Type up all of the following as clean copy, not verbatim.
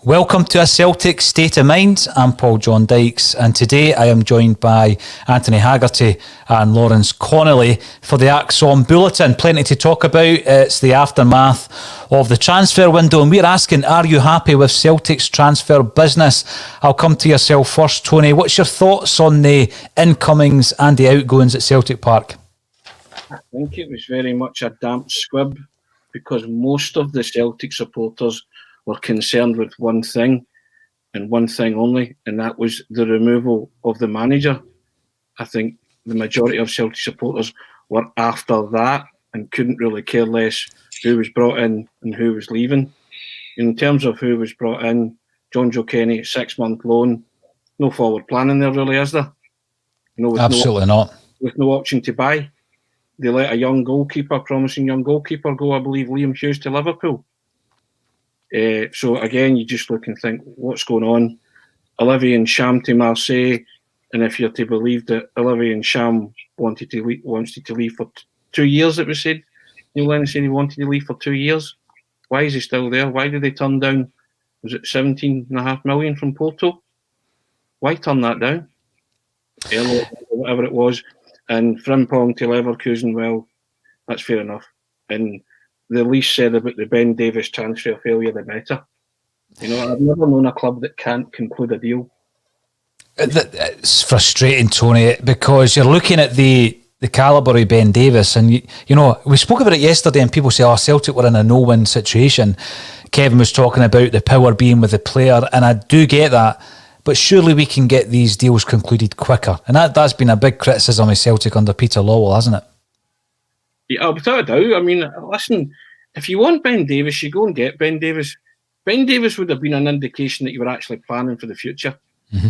Welcome to A Celtic State of Mind. I'm Paul John Dykes, and today I am joined by Anthony Haggerty and Lawrence Connolly for the ACSOM Bulletin. Plenty to talk about. It's the aftermath of the transfer window, and we're asking, are you happy with Celtic's transfer business? I'll come to yourself first, Tony. What's your thoughts on the incomings and the outgoings at Celtic Park? I think it was very much a damp squib because most of the Celtic supporters were concerned with one thing and one thing only, and that was the removal of the manager. I think the majority of Celtic supporters were after that and couldn't really care less who was brought in and who was leaving. In terms of who was brought in, John Joe Kenny, 6-month loan, no forward planning there really, is there? Absolutely not. With no option to buy. They let a promising young goalkeeper go, I believe, Liam Hughes to Liverpool. So again, you just look and think, what's going on? Olivier Ntcham to Marseille, and if you're to believe that Olivier Ntcham wanted to leave for 2 years, it was said. Neil Lennon said he wanted to leave for 2 years. Why is he still there? Why did they turn down, was it 17.5 million from Porto? Why turn that down? Whatever it was. And Frimpong to Leverkusen, well, that's fair enough. And the least said about the Ben Davies transfer failure, the better. You know, I've never known a club that can't conclude a deal. It's frustrating, Tony, because you're looking at the calibre of Ben Davies, and you know, we spoke about it yesterday, and people say, "Oh, Celtic were in a no-win situation." Kevin was talking about the power being with the player, and I do get that. But surely we can get these deals concluded quicker, and that's been a big criticism of Celtic under Peter Lawwell, hasn't it? Yeah, without a doubt. I mean, listen, if you want Ben Davies, you go and get Ben Davies. Ben Davies would have been an indication that you were actually planning for the future. Mm-hmm.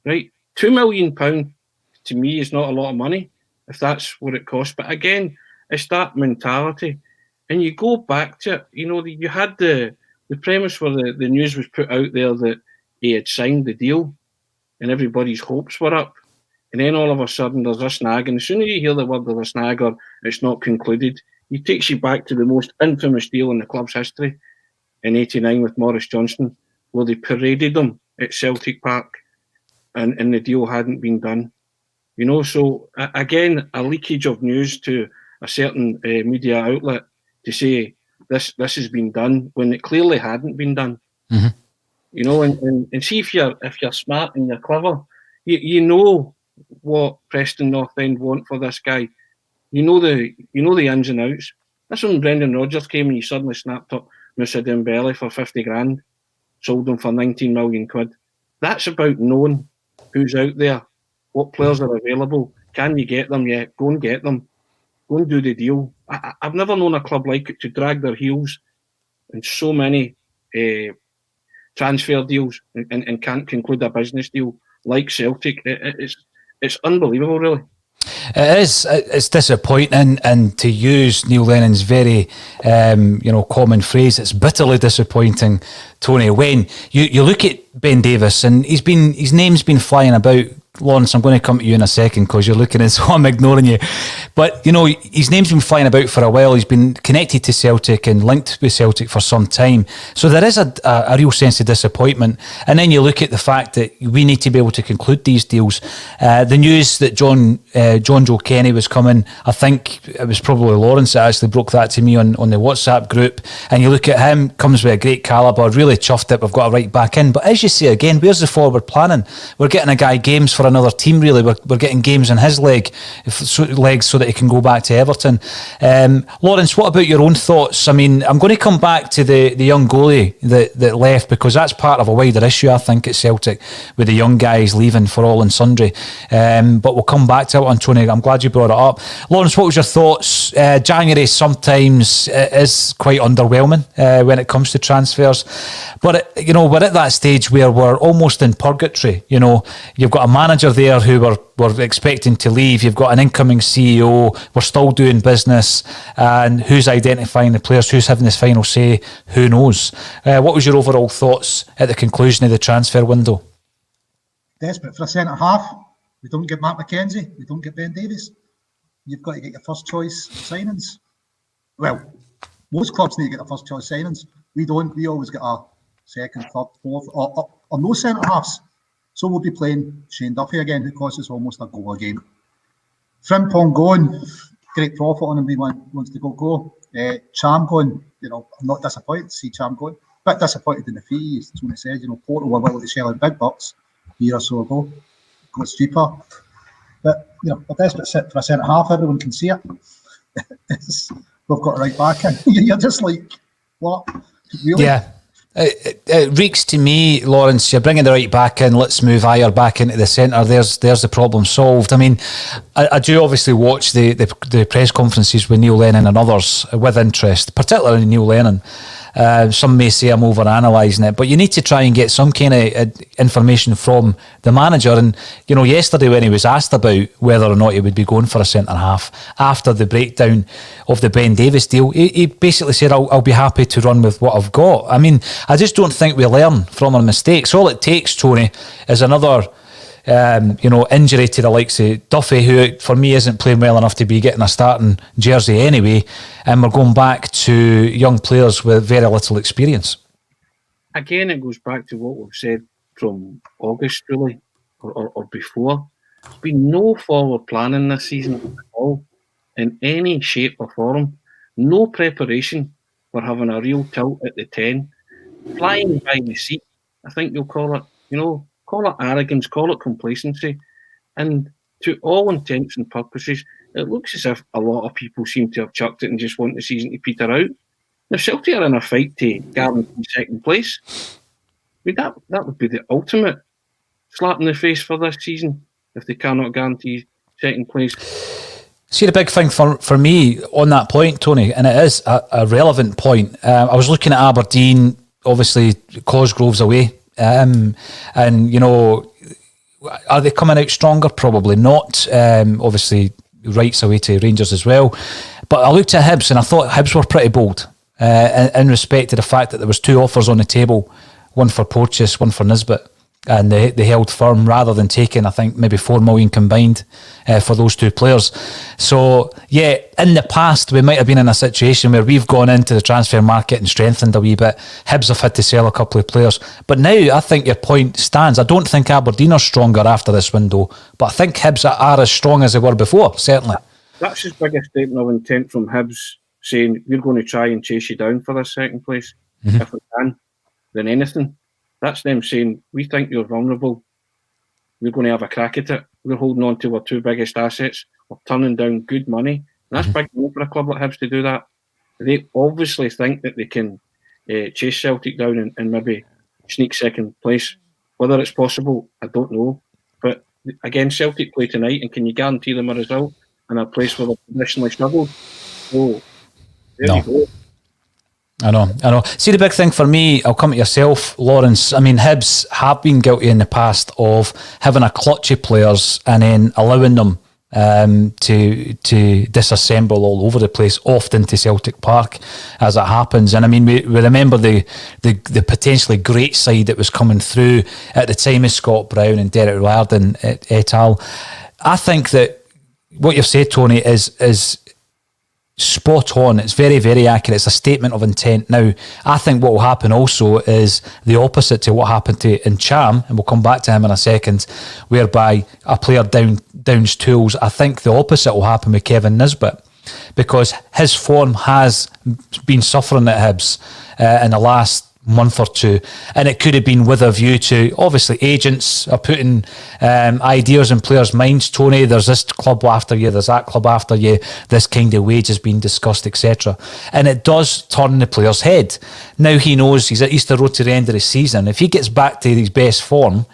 Right? £2 million to me is not a lot of money, if that's what it costs. But again, it's that mentality. And you go back to it, you know, you had the premise where the news was put out there that he had signed the deal and everybody's hopes were up. And then all of a sudden there's a snag, and as soon as you hear the word of a snag or it's not concluded, it takes you back to the most infamous deal in the club's history in '89 with Maurice Johnston, where they paraded them at Celtic Park and the deal hadn't been done. You know, so again, a leakage of news to a certain media outlet to say this has been done when it clearly hadn't been done. Mm-hmm. You know, and see if you're smart and you're clever, you know what Preston North End want for this guy. You know the ins and outs. That's when Brendan Rodgers came and he suddenly snapped up Moussa Dembele for 50 grand, sold him for 19 million quid. That's about knowing who's out there, what players are available. Can you get them? Yeah, go and get them. Go and do the deal. I've never known a club like it to drag their heels in so many transfer deals and can't conclude a business deal like Celtic. It's unbelievable, really. It is. It's disappointing, and to use Neil Lennon's very, common phrase, it's bitterly disappointing, Tony. When you look at Ben Davies, and his name's been flying about. Lawrence, I'm going to come to you in a second because you're looking as though I'm ignoring you. But, you know, his name's been flying about for a while. He's been connected to Celtic and linked with Celtic for some time. So there is a real sense of disappointment. And then you look at the fact that we need to be able to conclude these deals. The news that John Joe Kenny was coming, I think it was probably Lawrence that actually broke that to me on the WhatsApp group. And you look at him, comes with a great calibre, really chuffed that we've got a right back in. But as you say again, where's the forward planning? We're getting a guy games for another team, really. We're getting games in his legs so that he can go back to Everton. Lawrence, what about your own thoughts? I mean, I'm going to come back to the young goalie that left, because that's part of a wider issue, I think, at Celtic, with the young guys leaving for all and sundry. But we'll come back to it on Tony. I'm glad you brought it up. Lawrence, what was your thoughts? January sometimes is quite underwhelming when it comes to transfers. But, we're at that stage where we're almost in purgatory. You know, you've got a manager there who we're expecting to leave. You've got an incoming CEO. We're still doing business. And who's identifying the players? Who's having this final say? Who knows? What was your overall thoughts at the conclusion of the transfer window? Desperate for a centre-half. We don't get Matt McKenzie. We don't get Ben Davies. You've got to get your first choice signings. Well, most clubs need to get their first choice signings. We don't. We always get our second, third, fourth, or no centre halves. So we'll be playing Shane Duffy again, who costs us almost a goal a game. Frimpong going, great profit on him. He wants to go. Cham going, I'm not disappointed to see Cham going. Bit disappointed in the fee, as Tony said. Porto were willing to shell out big bucks a year or so ago. Got cheaper. But, we're desperate for a centre half. Everyone can see it. We've got right back in. You're just like, what? Really? Yeah. It reeks to me, Lawrence, you're bringing the right back in, let's move Ayer back into the centre, there's the problem solved. I mean, I do obviously watch the press conferences with Neil Lennon and others with interest, particularly Neil Lennon. Some may say I'm over-analysing it, but you need to try and get some kind of information from the manager. And, yesterday when he was asked about whether or not he would be going for a centre-half after the breakdown of the Ben Davies deal, he basically said, I'll be happy to run with what I've got. I mean, I just don't think we learn from our mistakes. All it takes, Tony, is another injury to the likes of Duffy, who for me isn't playing well enough to be getting a starting jersey anyway, and we're going back to young players with very little experience. Again, it goes back to what we've said from August, really, or before. There's been no forward planning this season at all, in any shape or form. No preparation for having a real tilt at the 10. Flying by the seat, I think you'll call it, call it arrogance, call it complacency. And to all intents and purposes, it looks as if a lot of people seem to have chucked it and just want the season to peter out. Now, Celtic are in a fight to guarantee second place. I mean, that would be the ultimate slap in the face for this season if they cannot guarantee second place. See, the big thing for me on that point, Tony, and it is a relevant point. I was looking at Aberdeen, obviously Cosgrove's away. Are they coming out stronger? Probably not. Obviously, Wright's away to Rangers as well. But I looked at Hibs and I thought Hibs were pretty bold in respect to the fact that there was 2 offers on the table, one for Porteous, one for Nisbet, and they held firm rather than taking, I think, maybe 4 million combined for those 2 players. So, yeah, in the past, we might have been in a situation where we've gone into the transfer market and strengthened a wee bit. Hibs have had to sell a couple of players. But now, I think your point stands. I don't think Aberdeen are stronger after this window, but I think Hibs are as strong as they were before, certainly. That's his biggest statement of intent from Hibs, saying, we're going to try and chase you down for this second place, if we can, than anything. That's them saying, we think you're vulnerable. We're going to have a crack at it. We're holding on to our 2 biggest assets. We're turning down good money. And that's big money for a club like Hibs to do that. They obviously think that they can chase Celtic down and maybe sneak second place. Whether it's possible, I don't know. But again, Celtic play tonight, and can you guarantee them a result in a place where they've traditionally struggled? Oh, there you go. I know. See, the big thing for me, I'll come to yourself, Lawrence. I mean, Hibs have been guilty in the past of having a clutch of players and then allowing them to disassemble all over the place, often to Celtic Park, as it happens. And I mean, we remember the potentially great side that was coming through at the time of Scott Brown and Derek Riordan et al. I think that what you've said, Tony, is spot on. It's very, very accurate. It's a statement of intent. Now, I think what will happen also is the opposite to what happened in Cham, and we'll come back to him in a second, whereby a player downs tools. I think the opposite will happen with Kevin Nisbet, because his form has been suffering at Hibs in the last month or 2, and it could have been with a view to, obviously, agents are putting ideas in players' minds. Tony, there's this club after you, there's that club after you, this kind of wage has been discussed, etc. And it does turn the player's head. Now he knows he's at Easter Road to the end of the season. If he gets back to his best form,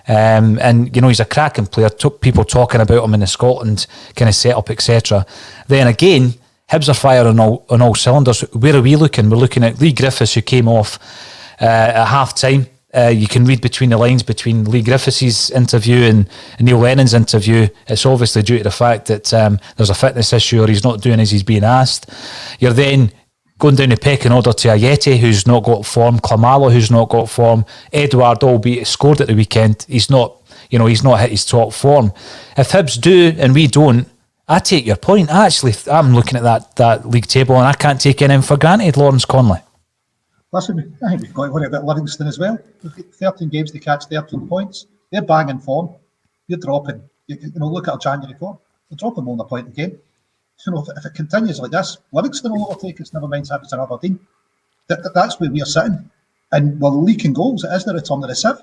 and he's a cracking player, people talking about him in the Scotland kind of setup, etc., then again, Hibs are firing on all cylinders. Where are we looking? We're looking at Lee Griffiths, who came off at half-time. You can read between the lines between Lee Griffiths' interview and Neil Lennon's interview. It's obviously due to the fact that there's a fitness issue, or he's not doing as he's being asked. You're then going down the pecking order to Ayeti, who's not got form, Klamalo, who's not got form, Edouard, albeit scored at the weekend. He's not hit his top form. If Hibs do and we don't, I take your point. I'm looking at that league table and I can't take anything for granted, Lawrence Conley. Listen, I think we've got to worry about Livingston as well. We've got 13 games to catch 13 points. They're banging form. You're dropping. Look at our January form. They're dropping more than a point a game. If it continues like this, Livingston will overtake us, never mind Saints and Aberdeen. That's where we're sitting. And we're leaking goals. It isn't a return to the sieve.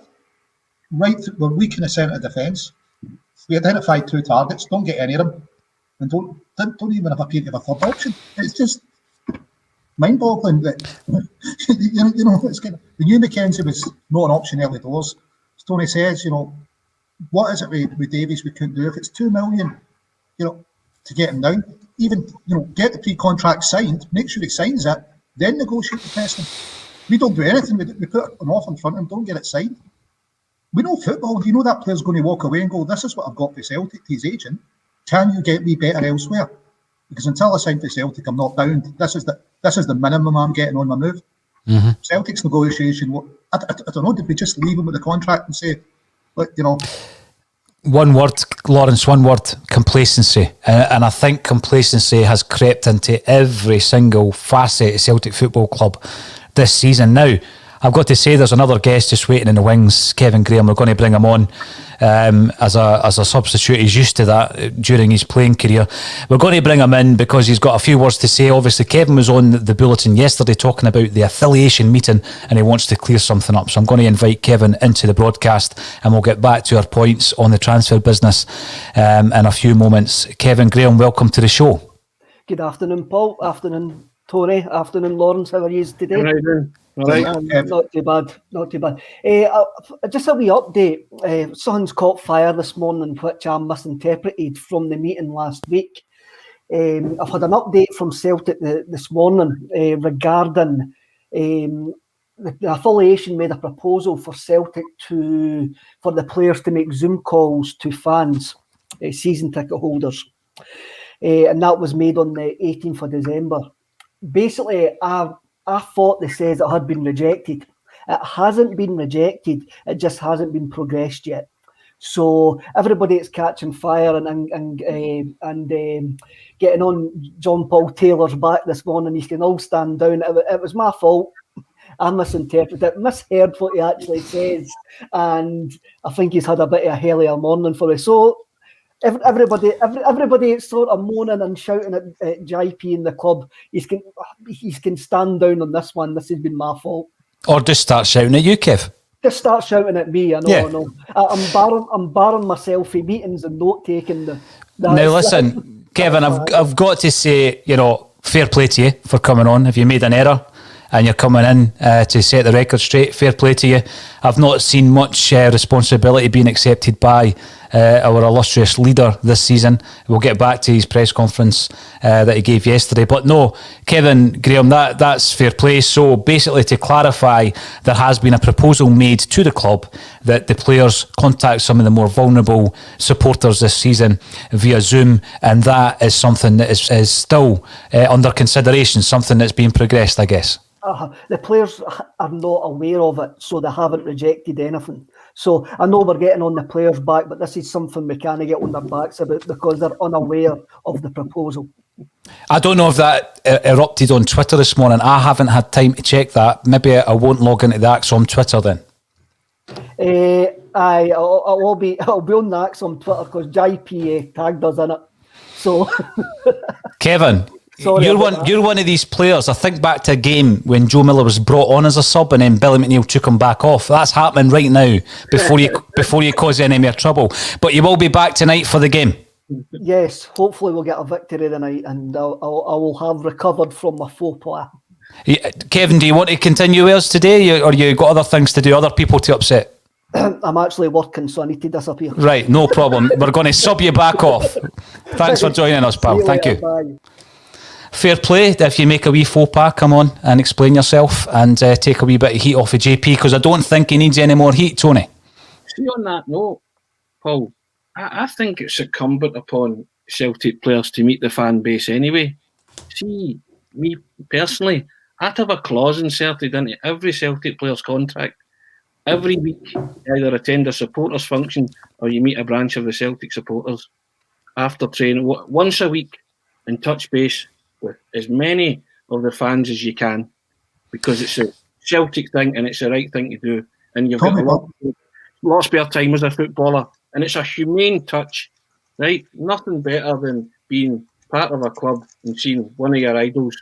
We're weak in the centre of defence. We identified 2 targets, don't get any of them. And don't even have a period of a third option. It's just mind-boggling that it's kind of, we knew McKenzie was not an option early doors. As Tony says, what is it with Davies we couldn't do? If it's 2 million, to get him down, even get the pre-contract signed, make sure he signs it, then negotiate the Preston. We don't do anything. We put an offer in front of him, don't get it signed. We know football. You know that player's going to walk away and go, "This is what I've got for Celtic." To his agent, can you get me better elsewhere? Because until I sign for Celtic, I'm not bound. This is the minimum I'm getting on my move. Mm-hmm. Celtic's negotiation. I don't know. Did we just leave him with the contract and say, look, One word, Lawrence, one word, complacency. And I think complacency has crept into every single facet of Celtic Football Club this season. Now, I've got to say there's another guest just waiting in the wings, Kevin Graham. We're going to bring him on as a substitute. He's used to that during his playing career. We're going to bring him in because he's got a few words to say. Obviously, Kevin was on the bulletin yesterday talking about the affiliation meeting and he wants to clear something up. So I'm going to invite Kevin into the broadcast and we'll get back to our points on the transfer business in a few moments. Kevin Graham, welcome to the show. Good afternoon, Paul. Afternoon, Tony. Afternoon, Lawrence. How are you today? How are you doing? All right. Not too bad. Just a wee update. Something's caught fire this morning, which I misinterpreted from the meeting last week. I've had an update from Celtic this morning regarding the affiliation made a proposal for Celtic for the players to make Zoom calls to fans, season ticket holders, and that was made on the 18th of December. Basically, I thought they says it had been rejected. It hasn't been rejected. It just hasn't been progressed yet. So everybody that's catching fire and getting on John Paul Taylor's back this morning, you can all stand down. It was my fault. I misinterpreted it, misheard what he actually says, and I think he's had a bit of a hellier morning for us. So everybody sort of moaning and shouting at JP in the club, he can stand down on this one. This has been my fault. Or just start shouting at you, Kev. Just start shouting at me. I know. I'm barring myself in meetings and note taking. Now listen, Kevin, I've got to say, fair play to you for coming on. If you made an error and you're coming in to set the record straight, fair play to you. I've not seen much responsibility being accepted by our illustrious leader this season. We'll get back to his press conference that he gave yesterday. But no, Kevin Graham, that's fair play. So basically, to clarify, there has been a proposal made to the club that the players contact some of the more vulnerable supporters this season via Zoom, and that is something that is still under consideration, something that's being progressed, I guess. The players are not aware of it, so they haven't rejected anything. So I know we're getting on the players' back, but this is something we can't get on their backs about because they're unaware of the proposal. I don't know if that erupted on Twitter this morning. I haven't had time to check that. Maybe I won't log into the ACSOM Twitter then. I'll be on the ACSOM Twitter because JP tagged us in it. So, Kevin. Sorry, you're one of these players. I think back to a game when Joe Miller was brought on as a sub and then Billy McNeil took him back off. That's happening right now before you cause any more trouble. But you will be back tonight for the game. Yes, hopefully we'll get a victory tonight and I will have recovered from my faux pas. Kevin, do you want to continue with us today or you got other things to do, other people to upset? I'm actually working, so I need to disappear. Right, no problem. We're going to sub you back off. Thanks for joining us, pal. Thank you. Bye. Fair play. If you make a wee faux pas, come on and explain yourself and take a wee bit of heat off of JP because I don't think he needs any more heat, Tony. See, on that note, Paul, I think it's incumbent upon Celtic players to meet the fan base anyway. See, me personally, I'd have a clause inserted into every Celtic player's contract. Every week, you either attend a supporters function or you meet a branch of the Celtic supporters after training once a week and touch base with as many of the fans as you can, because it's Celtic thing, and it's the right thing to do. And you've Tommy got lost spare time as a footballer, and it's a humane touch, right? Nothing better than being part of a club and seeing one of your idols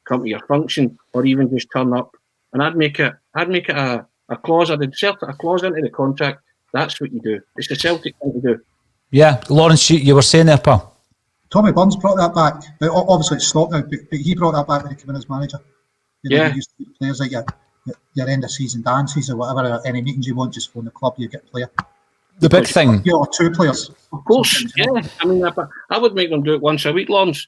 come to your function, or even just turn up. And I'd make it a clause. I'd insert a clause into the contract. That's what you do. It's the Celtic thing to do. Yeah, Lawrence, you were saying there, pal. Tommy Burns brought that back, but obviously it's stopped now. But he brought that back when he came in as manager. You know, Yeah. you used to get players like your end of season dances or whatever. Any meetings you want, just phone the club, you get a player. The big thing. You know, 2 players. Of course, yeah. I mean, I would make them do it once a week, Lawrence.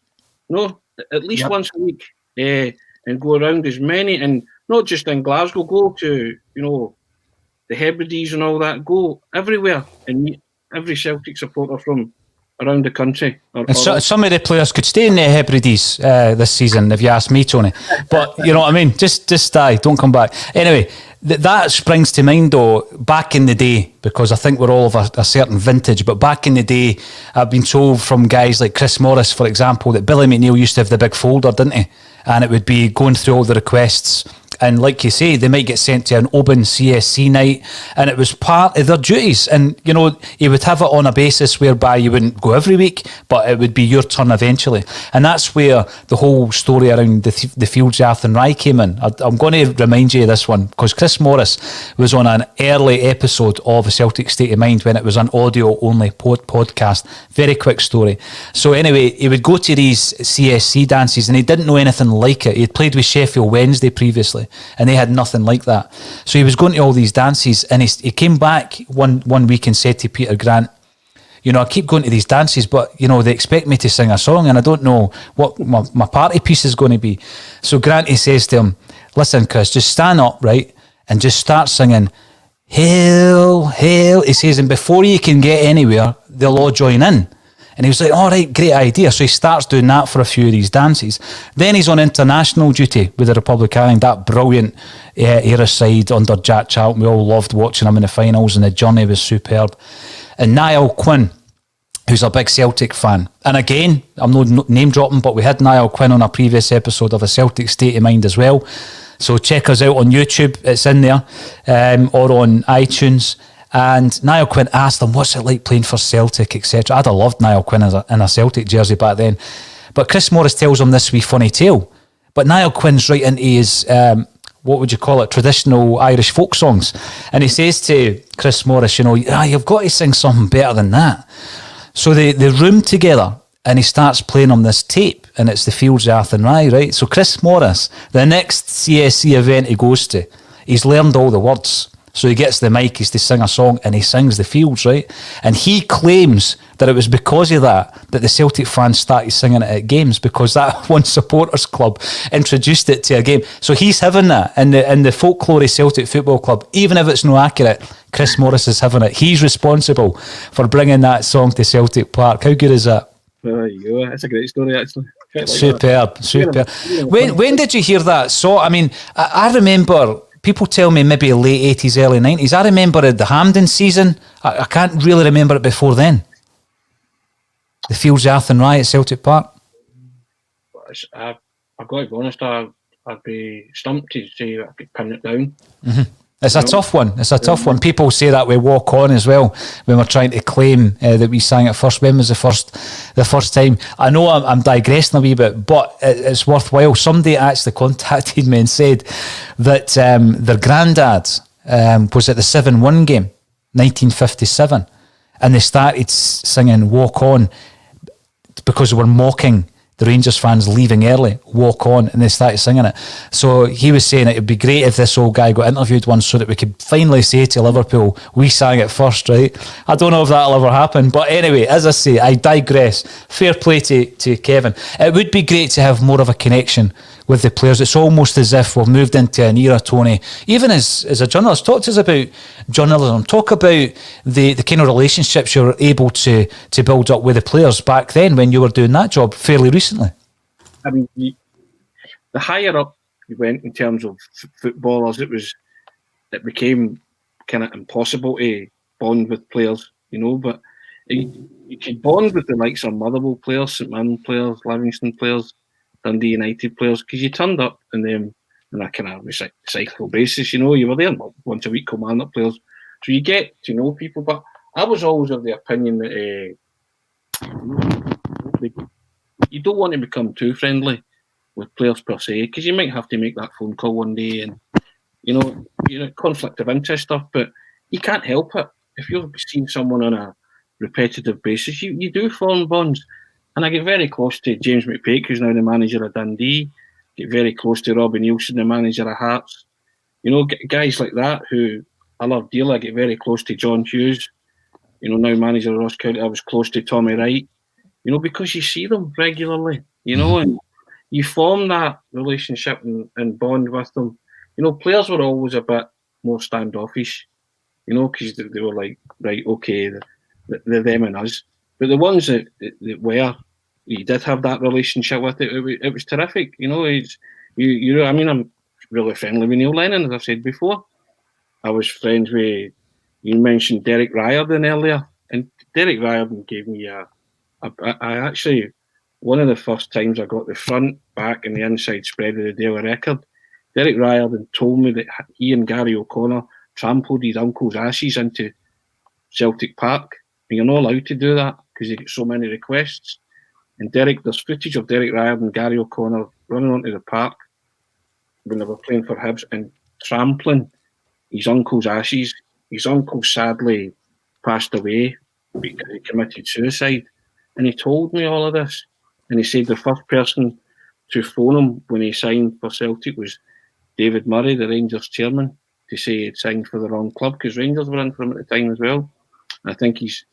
No, at least once a week, and go around as many, and not just in Glasgow. Go to the Hebrides and all that. Go everywhere and meet every Celtic supporter from around the country. And some of the players could stay in the Hebrides this season, if you ask me, Tony. But you know what I mean? Just die, don't come back. Anyway, that springs to mind, though, back in the day, because I think we're all of a certain vintage, but back in the day, I've been told from guys like Chris Morris, for example, that Billy McNeil used to have the big folder, didn't he? And it would be going through all the requests. And like you say, they might get sent to an Oban CSC night, and it was part of their duties. And, you know, he would have it on a basis whereby you wouldn't go every week, but it would be your turn eventually. And that's where the whole story around the Fields of Athenry came in. I'm going to remind you of this one, because Chris Morris was on an early episode of Celtic State of Mind when it was an audio-only podcast. Very quick story. So anyway, he would go to these CSC dances, and he didn't know anything like it. He had played with Sheffield Wednesday previously, and they had nothing like that. So he was going to all these dances, and he came back one week and said to Peter Grant, you know, I keep going to these dances, but, you know, they expect me to sing a song, and I don't know what my party piece is going to be. So Grant, he says to him, listen, Chris, just stand up, right, and just start singing, Hail, Hail. He says, and before you can get anywhere, they'll all join in. And he was like, all right, great idea. So he starts doing that for a few of these dances. Then he's on international duty with the Republic of Ireland, that brilliant era side under Jack Charlton. We all loved watching him in the finals, and the journey was superb. And Niall Quinn, who's a big Celtic fan. And again, I'm not name dropping, but we had Niall Quinn on a previous episode of A Celtic State of Mind as well. So check us out on YouTube. It's in there, or on iTunes. And Niall Quinn asked him, what's it like playing for Celtic, etc. I'd have loved Niall Quinn in a Celtic jersey back then. But Chris Morris tells him this wee funny tale. But Niall Quinn's right into his, what would you call it, traditional Irish folk songs. And he says to Chris Morris, you know, you've got to sing something better than that. So they room together, and he starts playing on this tape, and it's the Fields of Athenry, right? So Chris Morris, the next CSC event he goes to, he's learned all the words. So he gets the mic, he's to sing a song, and he sings the Fields, right? And he claims that it was because of that the Celtic fans started singing it at games, because that one supporters club introduced it to a game. So he's having that in the folklore Celtic Football Club. Even if it's not accurate, Chris Morris is having it. He's responsible for bringing that song to Celtic Park. How good is that? There you go. That's a great story, actually. Superb. When did you hear that? So, I mean, I remember... People tell me maybe late 80s, early 90s. I remember the Hampden season. I can't really remember it before then. The Fields of Athenry at Celtic Park. I've got to be honest, I'd be stumped to say I could pin it down. Mm-hmm. It's a tough one. It's a tough one. People say that we walk on as well when we're trying to claim that we sang it first. When was the first time? I know I'm digressing a wee bit, but it's worthwhile. Somebody actually contacted me and said that their granddad was at the 7-1 game, 1957, and they started singing "Walk On" because they were mocking the Rangers fans leaving early, walk on, and they started singing it. So he was saying it would be great if this old guy got interviewed once so that we could finally say to Liverpool, we sang it first, right? I don't know if that'll ever happen. But anyway, as I say, I digress. Fair play to Kevin. It would be great to have more of a connection with the players. It's almost as if we've moved into an era, Tony, even as a journalist. Talk to us about journalism. Talk about the kind of relationships you were able to build up with the players back then when you were doing that job fairly recently. I mean, the higher up you went in terms of footballers, it became kind of impossible to bond with players, you know, but you could bond with the likes of Motherwell players, St Mirren players, Livingston players, Dundee United players, because you turned up and on a kind of cyclical basis. You know, you were there once a week commanding up players, so you get to know people. But I was always of the opinion that you don't want to become too friendly with players per se, because you might have to make that phone call one day, and you know, conflict of interest stuff. But you can't help it if you're seeing someone on a repetitive basis. You do form bonds, and I get very close to James McPake, who's now the manager of Dundee. Get very close to Robbie Nielsen, the manager of Hearts. You know, guys like that who I love dearly. I get very close to John Hughes, you know, now manager of Ross County. I was close to Tommy Wright, you know, because you see them regularly, you know, and you form that relationship and bond with them. You know, players were always a bit more standoffish, you know, because they were like, right, okay, they're them and us. But the ones that were, you did have that relationship with, it was terrific. You know, I mean, I'm really friendly with Neil Lennon, as I've said before. I was friends with, you mentioned Derek Riordan earlier, and Derek Riordan gave me I actually, one of the first times I got the front, back and the inside spread of the Daily Record, Derek Riordan told me that he and Gary O'Connor trampled his uncle's ashes into Celtic Park, and you're not allowed to do that because you get so many requests. And there's footage of Derek Riordan and Gary O'Connor running onto the park when they were playing for Hibs and trampling his uncle's ashes. His uncle sadly passed away because he committed suicide. And he told me all of this. And he said the first person to phone him when he signed for Celtic was David Murray, the Rangers chairman, to say he'd signed for the wrong club, because Rangers were in for him at the time as well. And I think he's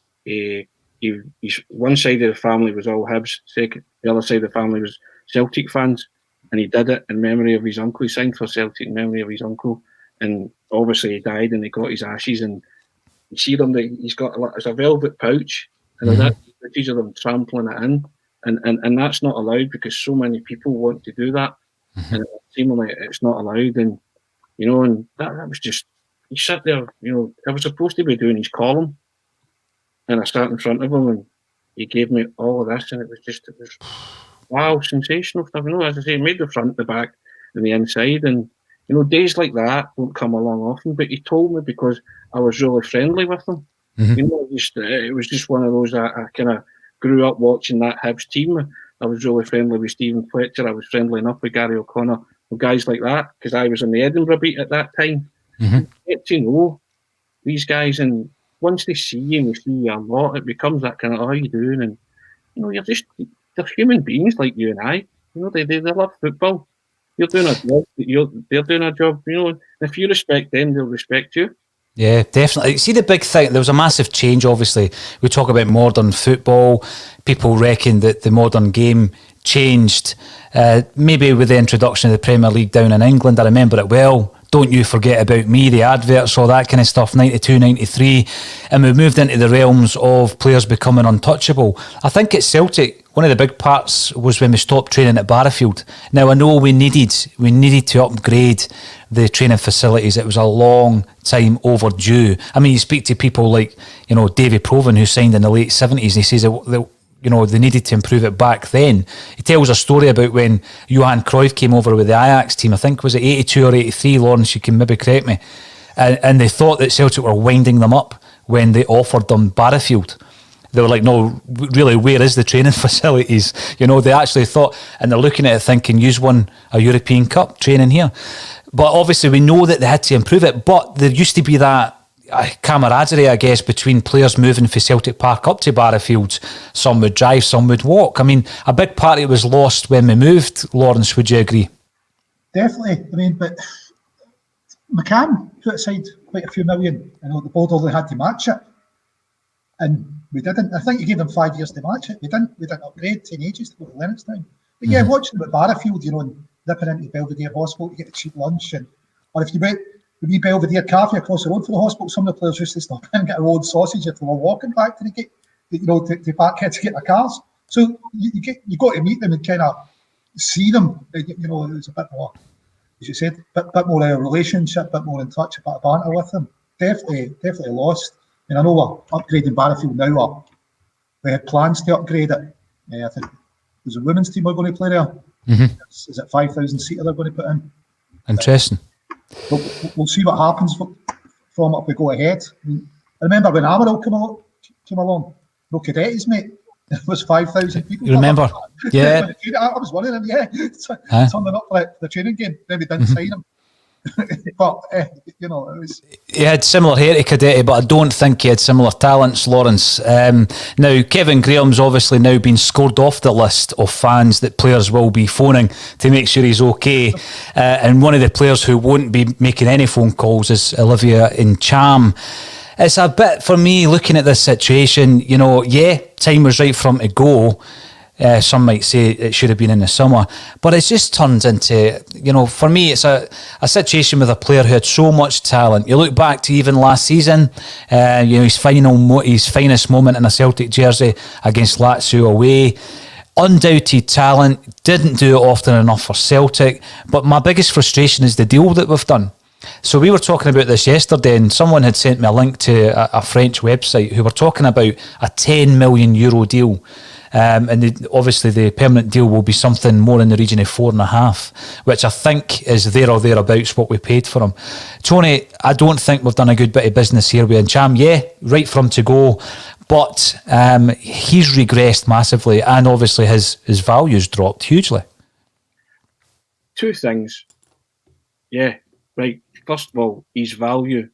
one side of the family was all Hibs, the other side of the family was Celtic fans, and he did it in memory of his uncle. He signed for Celtic in memory of his uncle, and obviously he died, and they got his ashes, and you see them, he's got it's a velvet pouch, and there's footage of them trampling it in, and that's not allowed because so many people want to do that, and seemingly it's not allowed, and you know, and that was just, he sat there, you know, I was supposed to be doing his column, and I sat in front of him, and he gave me all of this, and it was wow, sensational stuff. You know, as I say, he made the front, the back, and the inside, and you know, days like that don't come along often. But he told me because I was really friendly with him. You know, it was just one of those. I kind of grew up watching that Hibs team. I was really friendly with Stephen Fletcher. I was friendly enough with Gary O'Connor, with guys like that, because I was in the Edinburgh beat at that time. You get to know these guys, and once they see you and they see you a lot, it becomes that kind of, how are you doing? And you know, they're human beings like you and I. You know, they love football. You're doing a job. They're doing a job. You know, and if you respect them, they'll respect you. Yeah, definitely. See, the big thing, there was a massive change, obviously. We talk about modern football. People reckon that the modern game changed, maybe with the introduction of the Premier League down in England. I remember it well. Don't You Forget About Me, the adverts, all that kind of stuff, 92, 93. And we moved into the realms of players becoming untouchable. I think at Celtic, one of the big parts was when we stopped training at Barrowfield. Now, I know we needed to upgrade the training facilities. It was a long time overdue. I mean, you speak to people like, you know, Davy Provan, who signed in the late 70s, and he says that you know, they needed to improve it back then. He tells a story about when Johan Cruyff came over with the Ajax team. I think, was it 82 or 83, Lawrence, you can maybe correct me. And they thought that Celtic were winding them up when they offered them Barrowfield. They were like, no, really, where is the training facilities? You know, they actually thought, and they're looking at it thinking, use won a European Cup training here. But obviously we know that they had to improve it, but there used to be that camaraderie, I guess, between players moving from Celtic Park up to Barrowfield. Some would drive, some would walk. I mean, a big part of it was lost when we moved. Lawrence, would you agree? Definitely. I mean, but McCann put aside quite a few million. I know the board only had to match it, and we didn't. I think you gave them 5 years to match it. We didn't upgrade 10 ages to go to Lennoxtown. But yeah, watching them at Barrowfield, you know, and nipping into Belvedere Hospital to get a cheap lunch, or if you went the wee Belvedere Cafe across the road from the hospital, some of the players used to stop and get a rolled sausage if they were walking back to the gate, you know, to park kids to get their cars. So you got to meet them and kind of see them. You know, it was a bit more, as you said, bit more of a relationship, a bit more in touch, a bit of banter with them. Definitely lost. And I know we're upgrading Barrowfield now. We had plans to upgrade it. I think there's a women's team we're going to play there. Is it 5,000 seater they're going to put in? Interesting. We'll see what happens from it if we go ahead. I remember when Amaral came along, no cadets, mate. It was 5,000 people. You remember? Yeah. I was one of them, yeah. Something up for the training game. Then we didn't sign him. But, it was... He had similar hair to Cadetti, but I don't think he had similar talents, Lawrence. Now, Kevin Graham's obviously now been scored off the list of fans that players will be phoning to make sure he's okay. And one of the players who won't be making any phone calls is Olivia Ncham. It's a bit, for me, looking at this situation, time was right for him to go. Some might say it should have been in the summer, but it's just turned into, for me, it's a situation with a player who had so much talent. You look back to even last season, his finest moment in a Celtic jersey against Lazio away. Undoubted talent, didn't do it often enough for Celtic, but my biggest frustration is the deal that we've done. So we were talking about this yesterday, and someone had sent me a link to a French website who were talking about a €10 million deal. And obviously the permanent deal will be something more in the region of 4.5, which I think is there or thereabouts what we paid for him. Tony, I don't think we've done a good bit of business here with Ncham. Yeah, right for him to go, but he's regressed massively, and obviously his value's dropped hugely. Two things. Yeah, right. First of all, his value.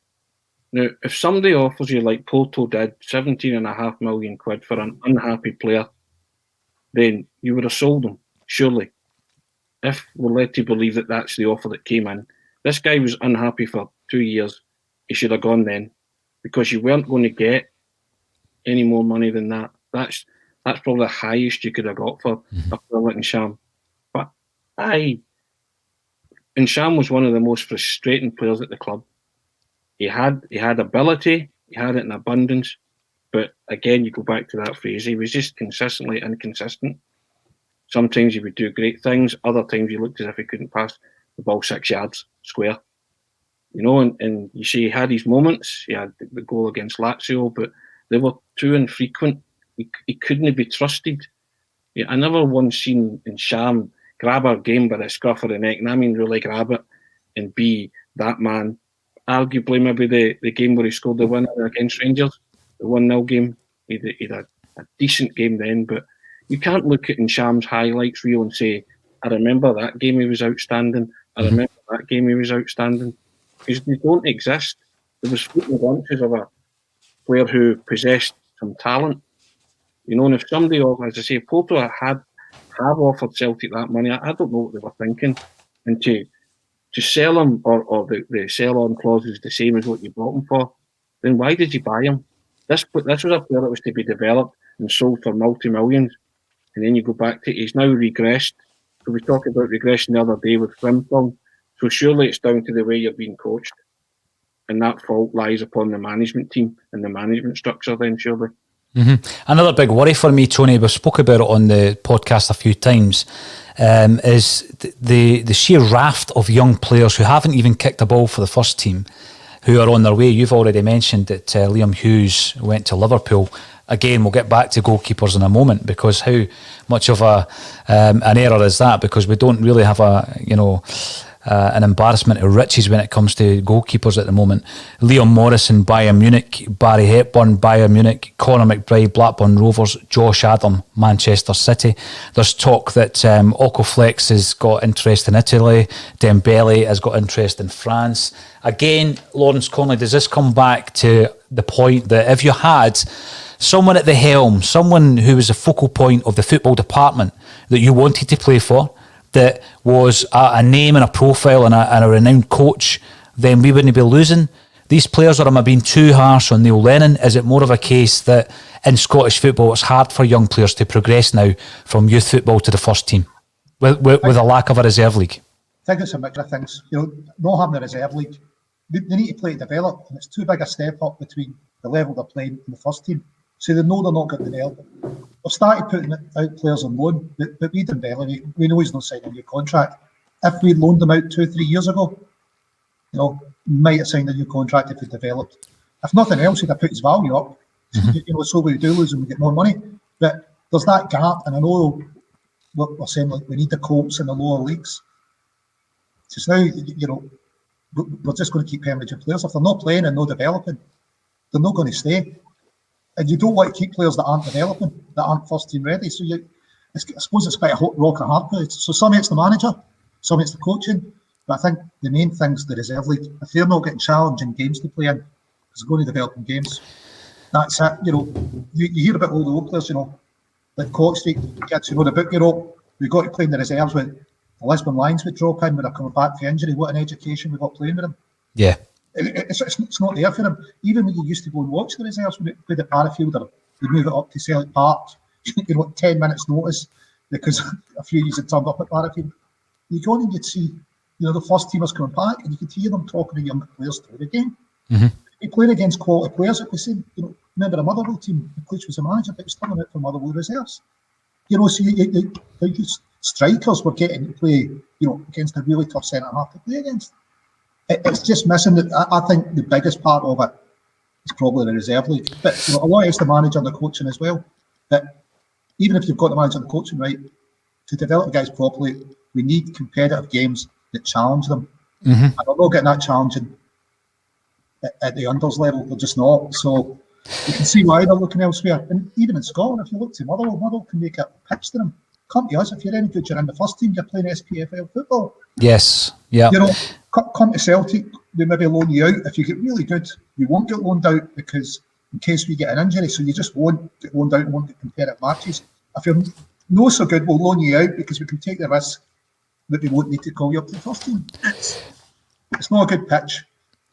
Now, if somebody offers you, like Porto did, £17.5 million for an unhappy player, then you would have sold him, surely. If we're led to believe that that's the offer that came in. This guy was unhappy for 2 years. He should have gone then, because you weren't going to get any more money than that. That's probably the highest you could have got for a player like Ncham. But Ncham was one of the most frustrating players at the club. He had ability, he had it in abundance, but again, you go back to that phrase, he was just consistently inconsistent. Sometimes he would do great things, other times he looked as if he couldn't pass the ball 6 yards square. And you see he had his moments, he had the goal against Lazio, but they were too infrequent. He couldn't be trusted. I never once seen Ncham grab a game by the scruff of the neck, and I mean really grab it, and be that man. Arguably, maybe the game where he scored the winner against Rangers, the 1-0 game, he had a decent game then, but you can't look at Ncham's highlights reel and say, I remember that game he was outstanding, I remember that game he was outstanding, because they don't exist. There was fleeting glimpses of a player who possessed some talent. And if somebody, as I say, Porto have offered Celtic that money, I don't know what they were thinking, and to sell him, or the sell-on clause is the same as what you bought him for, then why did you buy him? This was a player that was to be developed and sold for multi-millions, and then you go back to, he's now regressed. So we talked about regression the other day with Frimpong, so surely it's down to the way you're being coached, and that fault lies upon the management team and the management structure then, surely. Another big worry for me, Tony, we spoke about it on the podcast a few times, is the sheer raft of young players who haven't even kicked a ball for the first team, who are on their way. You've already mentioned that Liam Hughes went to Liverpool. Again, we'll get back to goalkeepers in a moment, because how much of an error is that? Because we don't really have an embarrassment of riches when it comes to goalkeepers at the moment. Liam Morrison, Bayern Munich; Barry Hepburn, Bayern Munich; Conor McBride, Blackburn Rovers; Josh Adam, Manchester City. There's talk that Okoflex has got interest in Italy, Dembele has got interest in France. Again, Lawrence Conley, does this come back to the point that if you had someone at the helm, someone who was a focal point of the football department that you wanted to play for, that was a name and a profile and a renowned coach, then we wouldn't be losing these players? Or am I being too harsh on Neil Lennon? Is it more of a case that in Scottish football it's hard for young players to progress now from youth football to the first team with a lack of a reserve league? I think it's a mix of things. Not having a reserve league, they need to play to develop, and it's too big a step up between the level they're playing and the first team. So they know they're not going to develop. We've started putting out players on loan, but we Dembele, we know he's not signing a new contract. If we loaned him out 2-3 years ago, might have signed a new contract if he developed. If nothing else, he'd have put his value up. So we do lose and we get more money. But there's that gap, and I know we're saying like we need the Colts in the lower leagues. Just now, we're just going to keep hemorrhaging players. If they're not playing and not developing, they're not going to stay. And you don't want to keep players that aren't developing, that aren't first team ready. So I suppose it's quite a rock and hard place. So some it's the manager, some it's the coaching. But I think the main thing's the reserve league. If they're not getting challenging games to play in, because they're going to develop in games, that's it. You hear about all the old players, like Cork Street kids who know the book, we've got to play in the reserves with the Lisbon Lions would drop in when they're coming back for injury. What an education we got playing with them. Yeah. It's not there for them. Even when you used to go and watch the reserves when it played at Parafield, or they move it up to Celtic Park, 10 minutes notice because a few years had turned up at Parafield. You go on and you'd see, the first teamers coming back, and you could hear them talking to young players through the game. Mm-hmm. He played against quality players. It was saying, remember the Motherwell team, the coach was the manager, but he was turning out for Motherwell reserves. So you strikers were getting to play, against a really tough centre half to play against. It's just missing that. I think the biggest part of it is probably the reserve league. But a lot is the manager and the coaching as well. But even if you've got the manager and the coaching right, to develop the guys properly, we need competitive games that challenge them. Mm-hmm. And they're not getting that challenging at the unders level. They're just not. So you can see why they're looking elsewhere. And even in Scotland, if you look to Motherwell can make a pitch to them. Come to us, if you're any good, you're in the first team, you're playing SPFL football. Yes, yeah. Come to Celtic, we maybe loan you out. If you get really good, you won't get loaned out because in case we get an injury, so you just won't get loaned out and won't get competitive matches. If you're not so good, we'll loan you out because we can take the risk that we won't need to call you up to the first team. It's not a good pitch.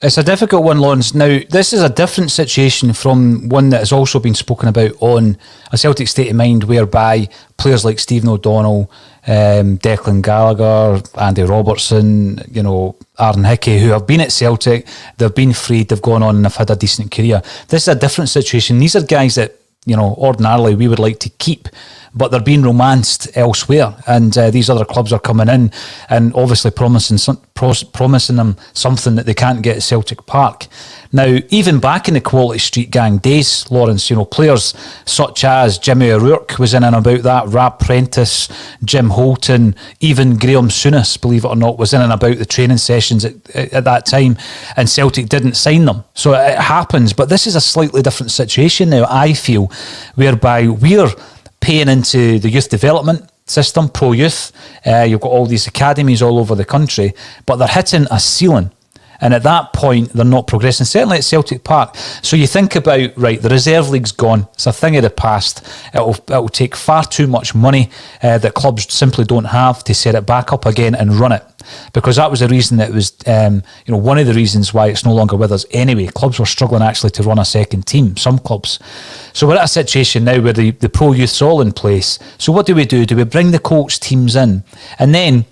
It's a difficult one, Lawrence. Now, this is a different situation from one that has also been spoken about on A Celtic State of Mind, whereby players like Stephen O'Donnell, Declan Gallagher, Andy Robertson, Aaron Hickey, who have been at Celtic, they've been freed, they've gone on and have had a decent career. This is a different situation. These are guys that, ordinarily we would like to keep, but they're being romanced elsewhere, and these other clubs are coming in and obviously promising them something that they can't get at Celtic Park. Now, even back in the Quality Street Gang days, Lawrence, players such as Jimmy O'Rourke was in and about that, Rab Prentice, Jim Holton, even Graham Souness, believe it or not, was in and about the training sessions at that time, and Celtic didn't sign them. So it happens, but this is a slightly different situation now, I feel, whereby we're paying into the youth development system, pro youth. You've got all these academies all over the country, but they're hitting a ceiling. And at that point, they're not progressing, certainly at Celtic Park. So you think about, right, the reserve league's gone. It's a thing of the past. It'll take far too much money that clubs simply don't have to set it back up again and run it. Because that was the reason that it was, one of the reasons why it's no longer with us anyway. Clubs were struggling actually to run a second team, some clubs. So we're at a situation now where the pro youth's all in place. So what do? Do we bring the Colts teams in? And then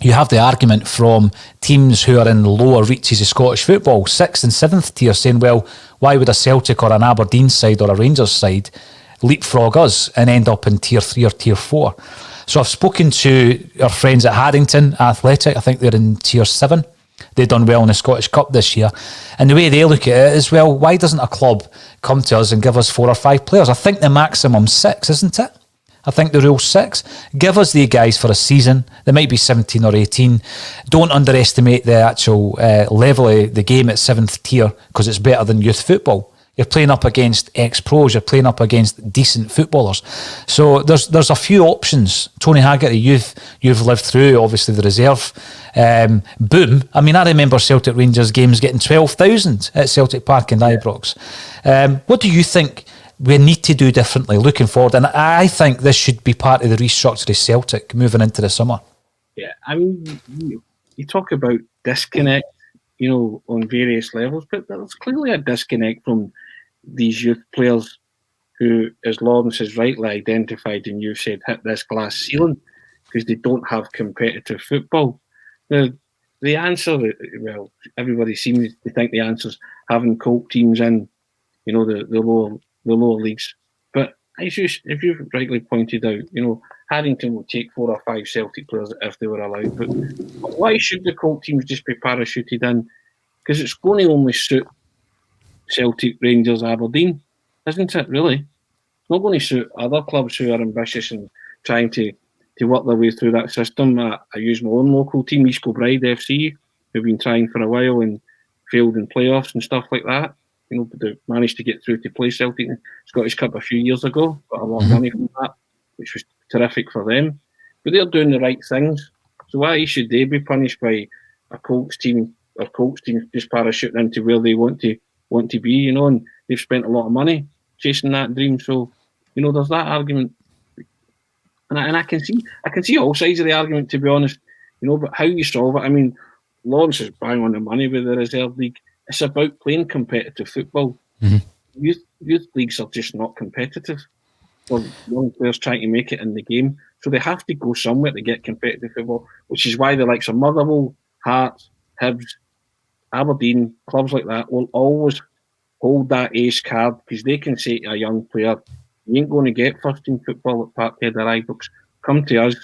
you have the argument from teams who are in the lower reaches of Scottish football, 6th and 7th tier, saying, well, why would a Celtic or an Aberdeen side or a Rangers side leapfrog us and end up in tier 3 or tier 4? So I've spoken to our friends at Haddington Athletic. I think they're in tier 7. They've done well in the Scottish Cup this year. And the way they look at it is, well, why doesn't a club come to us and give us 4 or 5 players? I think the maximum 6, isn't it? I think the rule 6. Give us the guys for a season. They might be 17 or 18. Don't underestimate the actual level of the game at 7th tier, because it's better than youth football. You're playing up against ex-pros. You're playing up against decent footballers. So there's a few options. Tony Haggerty, you've lived through, obviously, the reserve boom. I mean, I remember Celtic Rangers games getting 12,000 at Celtic Park in Ibrox. What do you think we need to do differently looking forward? And I think this should be part of the restructure of Celtic moving into the summer. Yeah, I mean, you talk about disconnect, on various levels, but there's clearly a disconnect from these youth players who, as Lawrence has rightly identified and you said, hit this glass ceiling because they don't have competitive football. Now, the answer, well, everybody seems to think the answer is having Colt teams in, the lower leagues. But as you've rightly pointed out, Haddington will take 4 or 5 Celtic players if they were allowed. But why should the Colt teams just be parachuted in? Because it's going to only suit Celtic, Rangers, Aberdeen, isn't it, really? It's not going to suit other clubs who are ambitious and trying to to work their way through that system. I use my own local team, East Kilbride FC, who've been trying for a while and failed in playoffs and stuff like that. But they managed to get through to play Celtic in the Scottish Cup a few years ago. Got a lot of money from that, which was terrific for them. But they're doing the right things. So why should they be punished by a Colts team or Colts team just parachuting into where they want to be? And they've spent a lot of money chasing that dream. So there's that argument, and I can see all sides of the argument, to be honest. But how you solve it? I mean, Lawrence is bang on the money with the reserve league. It's about playing competitive football. Youth leagues are just not competitive for young players trying to make it in the game. So they have to go somewhere to get competitive football, which is why the likes of Motherwell, Hearts, Hibs, Aberdeen, clubs like that will always hold that ace card, because they can say to a young player, you ain't going to get first team football at Parkhead or Ibrox. Come to us,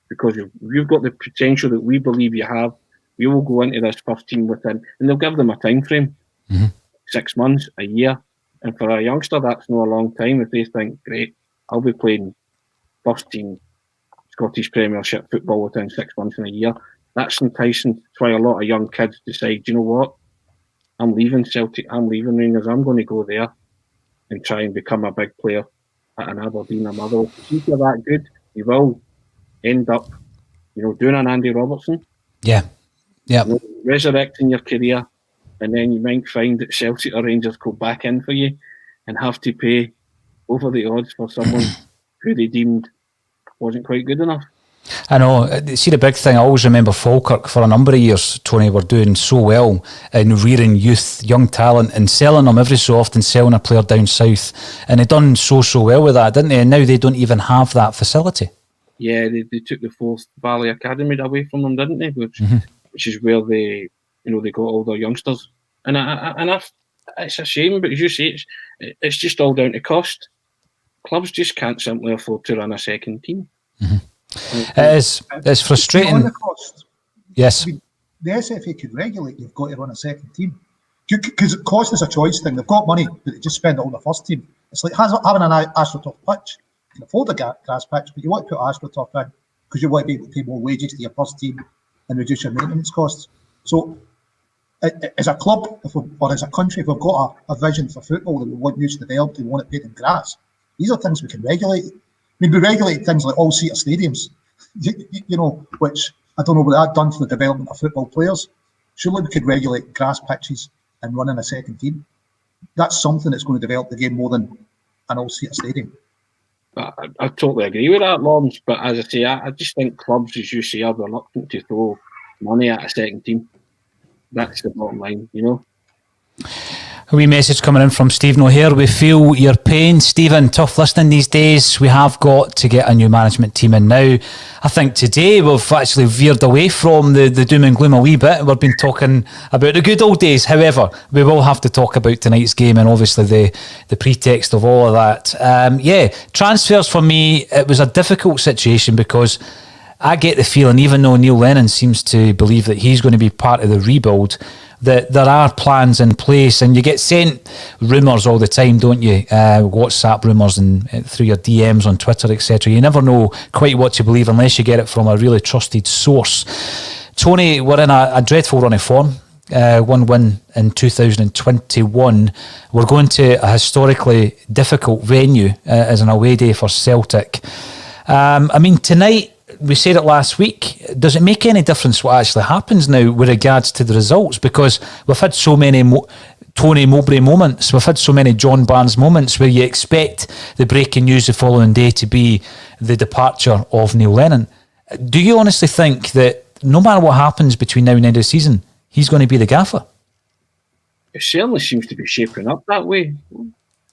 because you've got the potential that we believe you have. We will go into this first team within, and they'll give them a time frame, 6 months, a year. And for a youngster, that's not a long time. If they think, great, I'll be playing first team Scottish Premiership football within 6 months and a year, that's enticing. That's why a lot of young kids decide, you know what, I'm leaving Celtic, I'm leaving Rangers, I'm going to go there and try and become a big player at an Aberdeen or Motherwell. If you're that good, you will end up, doing an Andy Robertson. Yeah. Resurrecting your career, and then you might find that Celtic or Rangers go back in for you and have to pay over the odds for someone who they deemed wasn't quite good enough. I know. See, the big thing, I always remember Falkirk for a number of years, Tony, were doing so well in rearing youth, young talent, and selling them every so often, selling a player down south. And they done so well with that, didn't they? And now they don't even have that facility. Yeah, they took the Forth Valley Academy away from them, didn't they? Which is where they got all their youngsters. And it's a shame, but as you say, it's just all down to cost. Clubs just can't simply afford to run a second team. It's frustrating. On the cost, yes. The SFA could regulate you've got to run a second team. Because cost is a choice thing. They've got money, but they just spend it on the first team. It's like having an AstroTurf pitch. You can afford a grass pitch, but you want to put AstroTurf in because you want to be able to pay more wages to your first team and reduce your maintenance costs. So, as a club or as a country, if we've got a vision for football that we want youth to develop, we want it paid in grass, these are things we can regulate. I mean, we regulate things like all-seater stadiums, which I don't know what that done for the development of football players. Surely we could regulate grass pitches and running a second team. That's something that's going to develop the game more than an all-seater stadium. I totally agree with that, Lawrence. But as I say, I just think clubs, as you say, are reluctant to throw money at a second team. That's the bottom line, A wee message coming in from Stephen O'Hare. We feel your pain, Stephen. Tough listening these days. We have got to get a new management team in now. I think today we've actually veered away from the doom and gloom a wee bit. We've been talking about the good old days. However, we will have to talk about tonight's game and obviously the pretext of all of that. Transfers for me, it was a difficult situation because I get the feeling, even though Neil Lennon seems to believe that he's going to be part of the rebuild, that there are plans in place, and you get sent rumours all the time, don't you? WhatsApp rumours and through your DMs on Twitter, etc. You never know quite what to believe unless you get it from a really trusted source. Tony, we're in a dreadful run of form. One win in 2021. We're going to a historically difficult venue as an away day for Celtic. Tonight, we said it last week, does it make any difference what actually happens now with regards to the results? Because we've had so many Tony Mowbray moments, we've had so many John Barnes moments where you expect the breaking news the following day to be the departure of Neil Lennon. Do you honestly think that no matter what happens between now and the end of the season, he's going to be the gaffer? It certainly seems to be shaping up that way.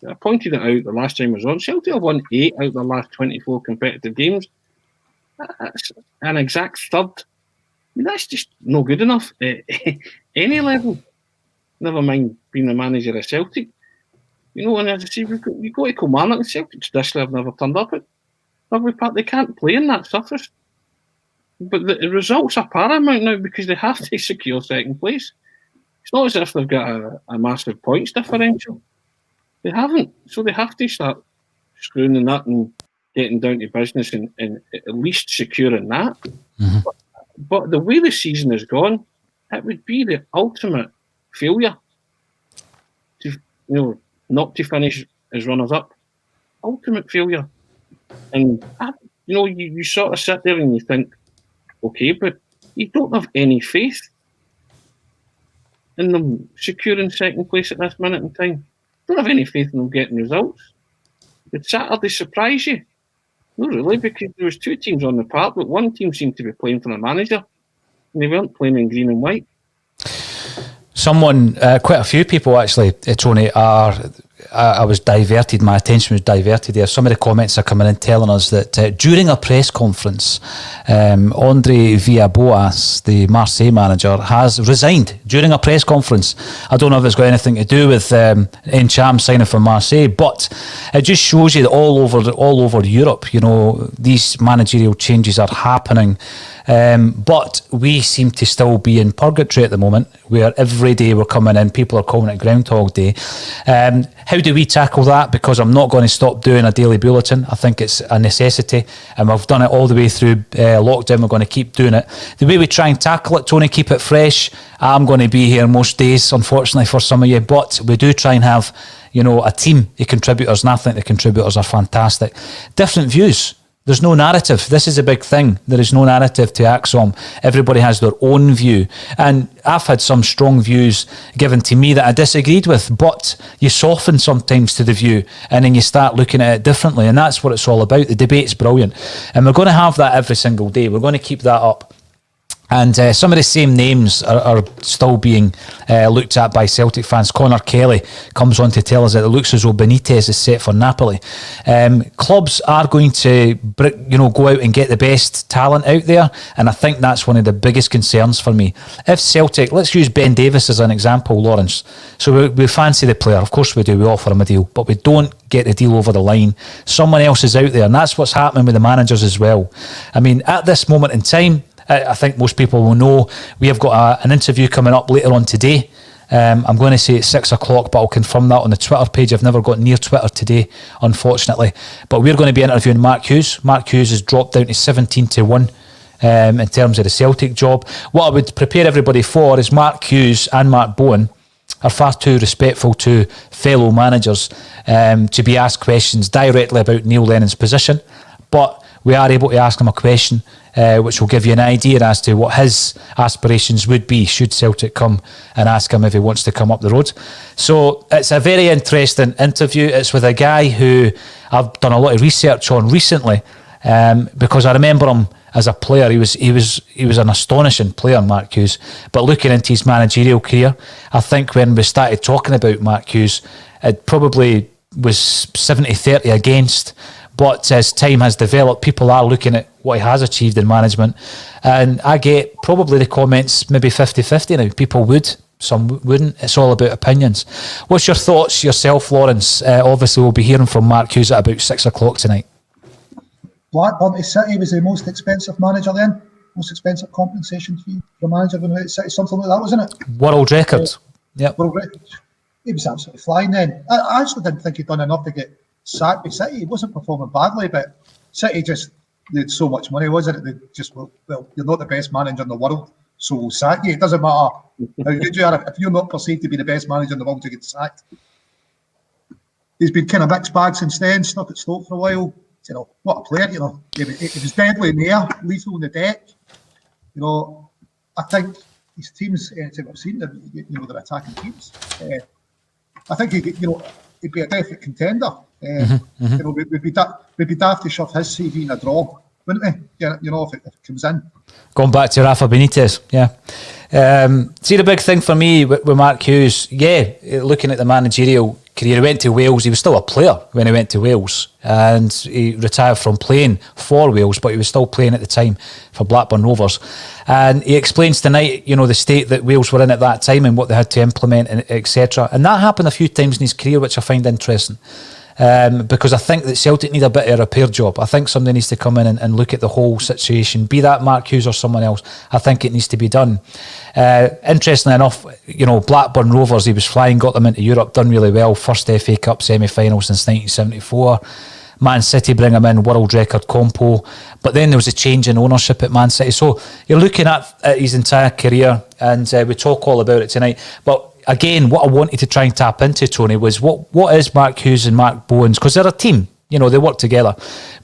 I pointed it out the last time I was on. Celtic have won 8 out of the last 24 competitive games. That's an exact third. I mean, that's just no good enough at any level. Never mind being the manager of Celtic. And as I say, you go to Kilmarnock and Celtic traditionally have never turned up at Rugby Park. They can't play in that surface. But the results are paramount now because they have to secure second place. It's not as if they've got a massive points differential. They haven't. So they have to start screwing the nut and getting down to business and at least securing that. But the way the season has gone, it would be the ultimate failure to, not to finish as runners-up. Ultimate failure. And, you sort of sit there and you think, okay, but you don't have any faith in them securing second place at this minute in time. Don't have any faith in them getting results. Did Saturday surprise you? Not really, because there was 2 teams on the park, but one team seemed to be playing for the manager, and they weren't playing in green and white. Someone, quite a few people actually, Tony, I was diverted, my attention was diverted there. Some of the comments are coming in telling us that during a press conference, Andre Villaboas, the Marseille manager, has resigned during a press conference. I don't know if it's got anything to do with Encham signing for Marseille, but it just shows you that all over Europe, these managerial changes are happening. But we seem to still be in purgatory at the moment, where every day we're coming in, people are calling it Groundhog Day. How do we tackle that? Because I'm not going to stop doing a daily bulletin. I think it's a necessity, and we've done it all the way through lockdown. We're going to keep doing it. The way we try and tackle it, Tony, keep it fresh. I'm going to be here most days, unfortunately for some of you, but we do try and have, a team of contributors, and I think the contributors are fantastic. Different views. There's no narrative. This is a big thing. There is no narrative to ACSOM. Everybody has their own view. And I've had some strong views given to me that I disagreed with, but you soften sometimes to the view and then you start looking at it differently. And that's what it's all about. The debate's brilliant. And we're going to have that every single day. We're going to keep that up. And some of the same names are still being looked at by Celtic fans. Connor Kelly comes on to tell us that it looks as though Benitez is set for Napoli. Clubs are going to go out and get the best talent out there, and I think that's one of the biggest concerns for me. If Celtic, let's use Ben Davies as an example, Lawrence. So we fancy the player, of course we do, we offer him a deal, but we don't get the deal over the line. Someone else is out there, and that's what's happening with the managers as well. I mean, at this moment in time, I think most people will know we have got an interview coming up later on today. I'm going to say it's 6 o'clock, but I'll confirm that on the Twitter page. I've never got near Twitter today, unfortunately. But we're going to be interviewing Mark Hughes. Mark Hughes has dropped down to 17-1 in terms of the Celtic job. What I would prepare everybody for is Mark Hughes and Mark Bowen are far too respectful to fellow managers to be asked questions directly about Neil Lennon's position. But we are able to ask him a question which will give you an idea as to what his aspirations would be should Celtic come and ask him if he wants to come up the road. So it's a very interesting interview. It's with a guy who I've done a lot of research on recently because I remember him as a player. He was an astonishing player, Mark Hughes. But looking into his managerial career, I think when we started talking about Mark Hughes, it probably was 70-30 against. But as time has developed, people are looking at what he has achieved in management. And I get probably the comments maybe 50-50 now. People would, some wouldn't. It's all about opinions. What's your thoughts yourself, Lawrence? Obviously, we'll be hearing from Mark Hughes at about 6 o'clock tonight. Blackburn to City was the most expensive manager then. Most expensive compensation fee for a manager when at City, something like that, wasn't it? World record. Yep. World record. He was absolutely flying then. I actually didn't think he'd done enough to get sacked by City. He wasn't performing badly, but City just, they had so much money, wasn't it? They just, well, you're not the best manager in the world, so we'll sack you. It doesn't matter how good you are. If you're not perceived to be the best manager in the world, you get sacked. He's been kind of mixed bag since then, stuck at Stoke for a while. What a player, He was deadly in the air, lethal on the deck. I think his teams, anytime I've seen them, they're attacking teams. I think he'd be a definite contender. We'd be daft to shove his CV in a draw, wouldn't we? If it comes in. Going back to Rafa Benitez, yeah. See, the big thing for me with Mark Hughes, looking at the managerial career, he went to Wales. He was still a player when he went to Wales, and he retired from playing for Wales, but he was still playing at the time for Blackburn Rovers. And he explains tonight, the state that Wales were in at that time and what they had to implement, and etc. And that happened a few times in his career, which I find interesting. Because I think that Celtic need a bit of a repair job. I think somebody needs to come in and look at the whole situation, be that Mark Hughes or someone else. I think it needs to be done. Interestingly enough, Blackburn Rovers, he was flying, got them into Europe, done really well. First FA Cup semi-final since 1974. Man City bring him in, world record compo. But then there was a change in ownership at Man City. So you're looking at his entire career, and we talk all about it tonight. But again, what I wanted to try and tap into, Tony, was what is Mark Hughes and Mark Bowen's, because they're a team. You know, they work together.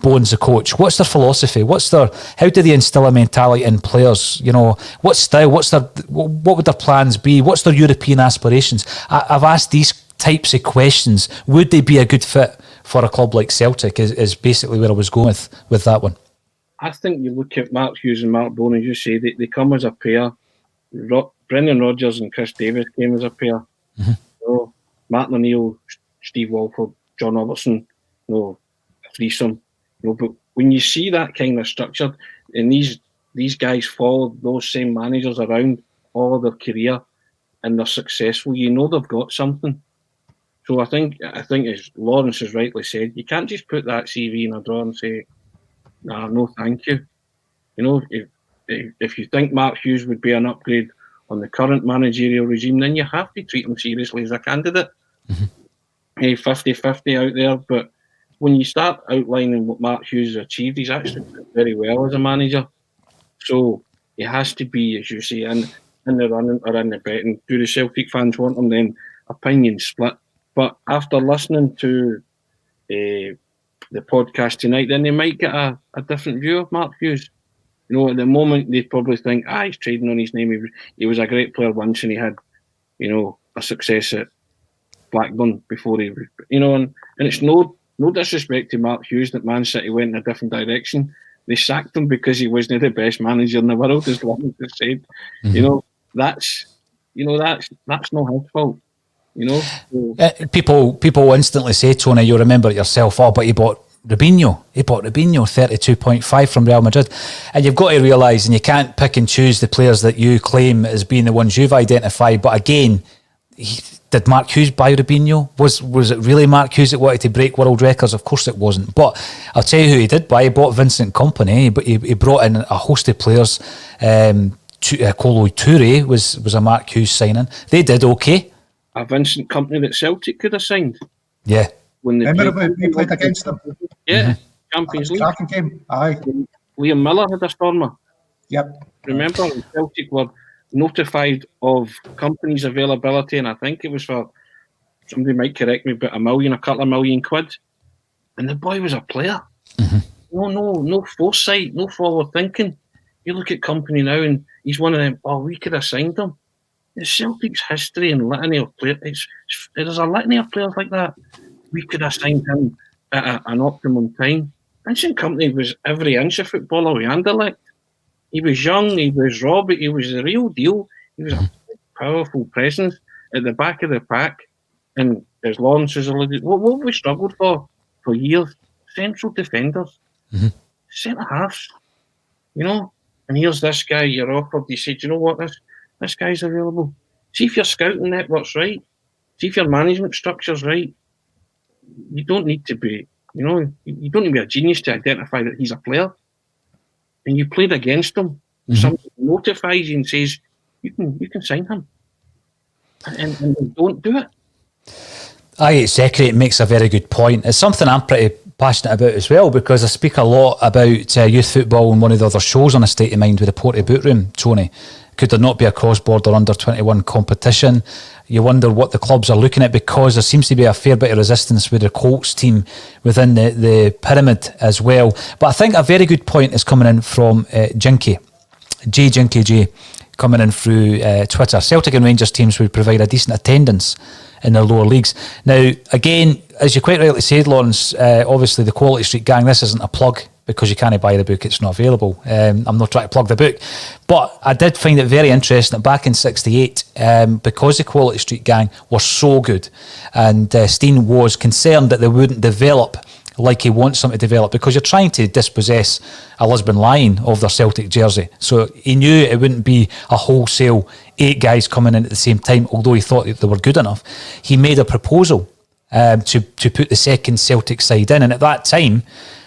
Bowen's the coach. What's their philosophy? How do they instill a mentality in players? You know, what style? What would their plans be? What's their European aspirations? I've asked these types of questions. Would they be a good fit for a club like Celtic? Is basically where I was going with that one. I think you look at Mark Hughes and Mark Bowen, as you say, they come as a pair. Brendan Rodgers and Chris Davies came as a pair. Mm-hmm. So Martin O'Neill, Steve Walford, John Robertson, a threesome. But when you see that kind of structure, and these guys follow those same managers around all their career, and they're successful, you know they've got something. So I think as Lawrence has rightly said, you can't just put that CV in a drawer and say, "Nah, no, thank you." You know, if you think Mark Hughes would be an upgrade on the current managerial regime, then you have to treat him seriously as a candidate. Mm-hmm. 50-50 out there, but when you start outlining what Mark Hughes has achieved, he's actually done very well as a manager. So he has to be, as you say, in the running or in the betting. Do the Celtic fans want him? Then opinions split. But after listening to the podcast tonight, then they might get a different view of Mark Hughes. You know, at the moment they probably think, he's trading on his name. He was a great player once, and he had, a success at Blackburn before he, and it's no disrespect to Mark Hughes that Man City went in a different direction. They sacked him because he wasn't the best manager in the world, as Lawrence has said. Mm-hmm. That's not his fault. So, people instantly say, Tony, you remember it yourself, but he bought Robinho. 32.5 from Real Madrid. And you've got to realise, and you can't pick and choose the players that you claim as being the ones you've identified, but again, did Mark Hughes buy Robinho? Was it really Mark Hughes that wanted to break world records? Of course it wasn't. But I'll tell you who he did buy. He bought Vincent Kompany. He brought in a host of players. Kolo Toure was a Mark Hughes signing. They did okay. A Vincent Kompany that Celtic could have signed. Yeah. When we played against them. Yeah, Champions League. Cracking game. Aye. Liam Miller had a stormer. Yep. Remember, Celtic were notified of Kompany's availability, and I think it was for, somebody might correct me, but a couple of million quid. And the boy was a player. Mm-hmm. No foresight, no forward thinking. You look at Kompany now, and he's one of them. We could have signed him. It's Celtic's history and litany of players. There's a litany of players like that. We could have signed him at an optimum time. Vincent Kompany was every inch a footballer with intellect. He was young, he was raw, but he was the real deal. He was a powerful presence at the back of the pack. And as Lawrence has alluded, what we struggled for years, central defenders, centre halves, And here's this guy you're offered. You said, you know what, this guy's available. See if your scouting network's right. See if your management structure's right. You don't need to be, you don't need to be a genius to identify that he's a player. And you played against him. Mm-hmm. Somebody notifies you and says, you can sign him. And they don't do it. It makes a very good point. It's something I'm pretty passionate about as well, because I speak a lot about youth football in one of the other shows on A State of Mind with the Porty Boot Room, Tony. Could there not be a cross-border under-21 competition? You wonder what the clubs are looking at, because there seems to be a fair bit of resistance with the Colts team within the pyramid as well. But I think a very good point is coming in from Jinky J, coming in through Twitter. Celtic and Rangers teams would provide a decent attendance in the lower leagues. Now, again, as you quite rightly said, Lawrence, obviously the Quality Street gang, this isn't a plug because you can't buy the book, it's not available. I'm not trying to plug the book. But I did find it very interesting that back in 68, because the Quality Street gang were so good, and Steen was concerned that they wouldn't develop like he wants them to develop, because you're trying to dispossess a Lisbon Lion of their Celtic jersey. So he knew it wouldn't be a wholesale 8 guys coming in at the same time, although he thought they were good enough. He made a proposal to put the second Celtic side in. And at that time,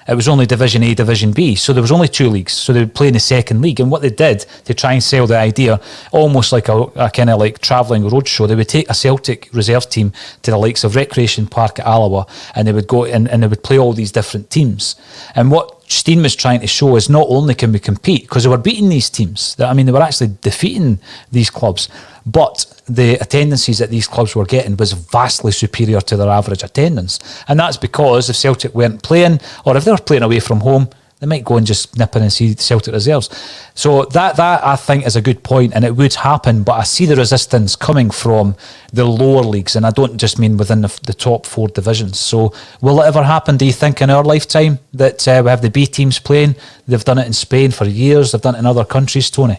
it was only Division A, Division B. So there was only 2 leagues. So they would play in the second league. And what they did to try and sell the idea, almost like a kind of like travelling roadshow, they would take a Celtic reserve team to the likes of Recreation Park at Alloa, and they would go and they would play all these different teams. And what Steen was trying to show is not only can we compete, because they were beating these teams, they were actually defeating these clubs, but the attendances that these clubs were getting was vastly superior to their average attendance. And that's because if Celtic weren't playing, or if they were playing away from home, they might go and just nip in and see Celtic reserves. So that I think is a good point, and it would happen, but I see the resistance coming from the lower leagues, and I don't just mean within the top 4 divisions. So will it ever happen, do you think, in our lifetime, that we have the B teams playing? They've done it in Spain for years, they've done it in other countries, Tony.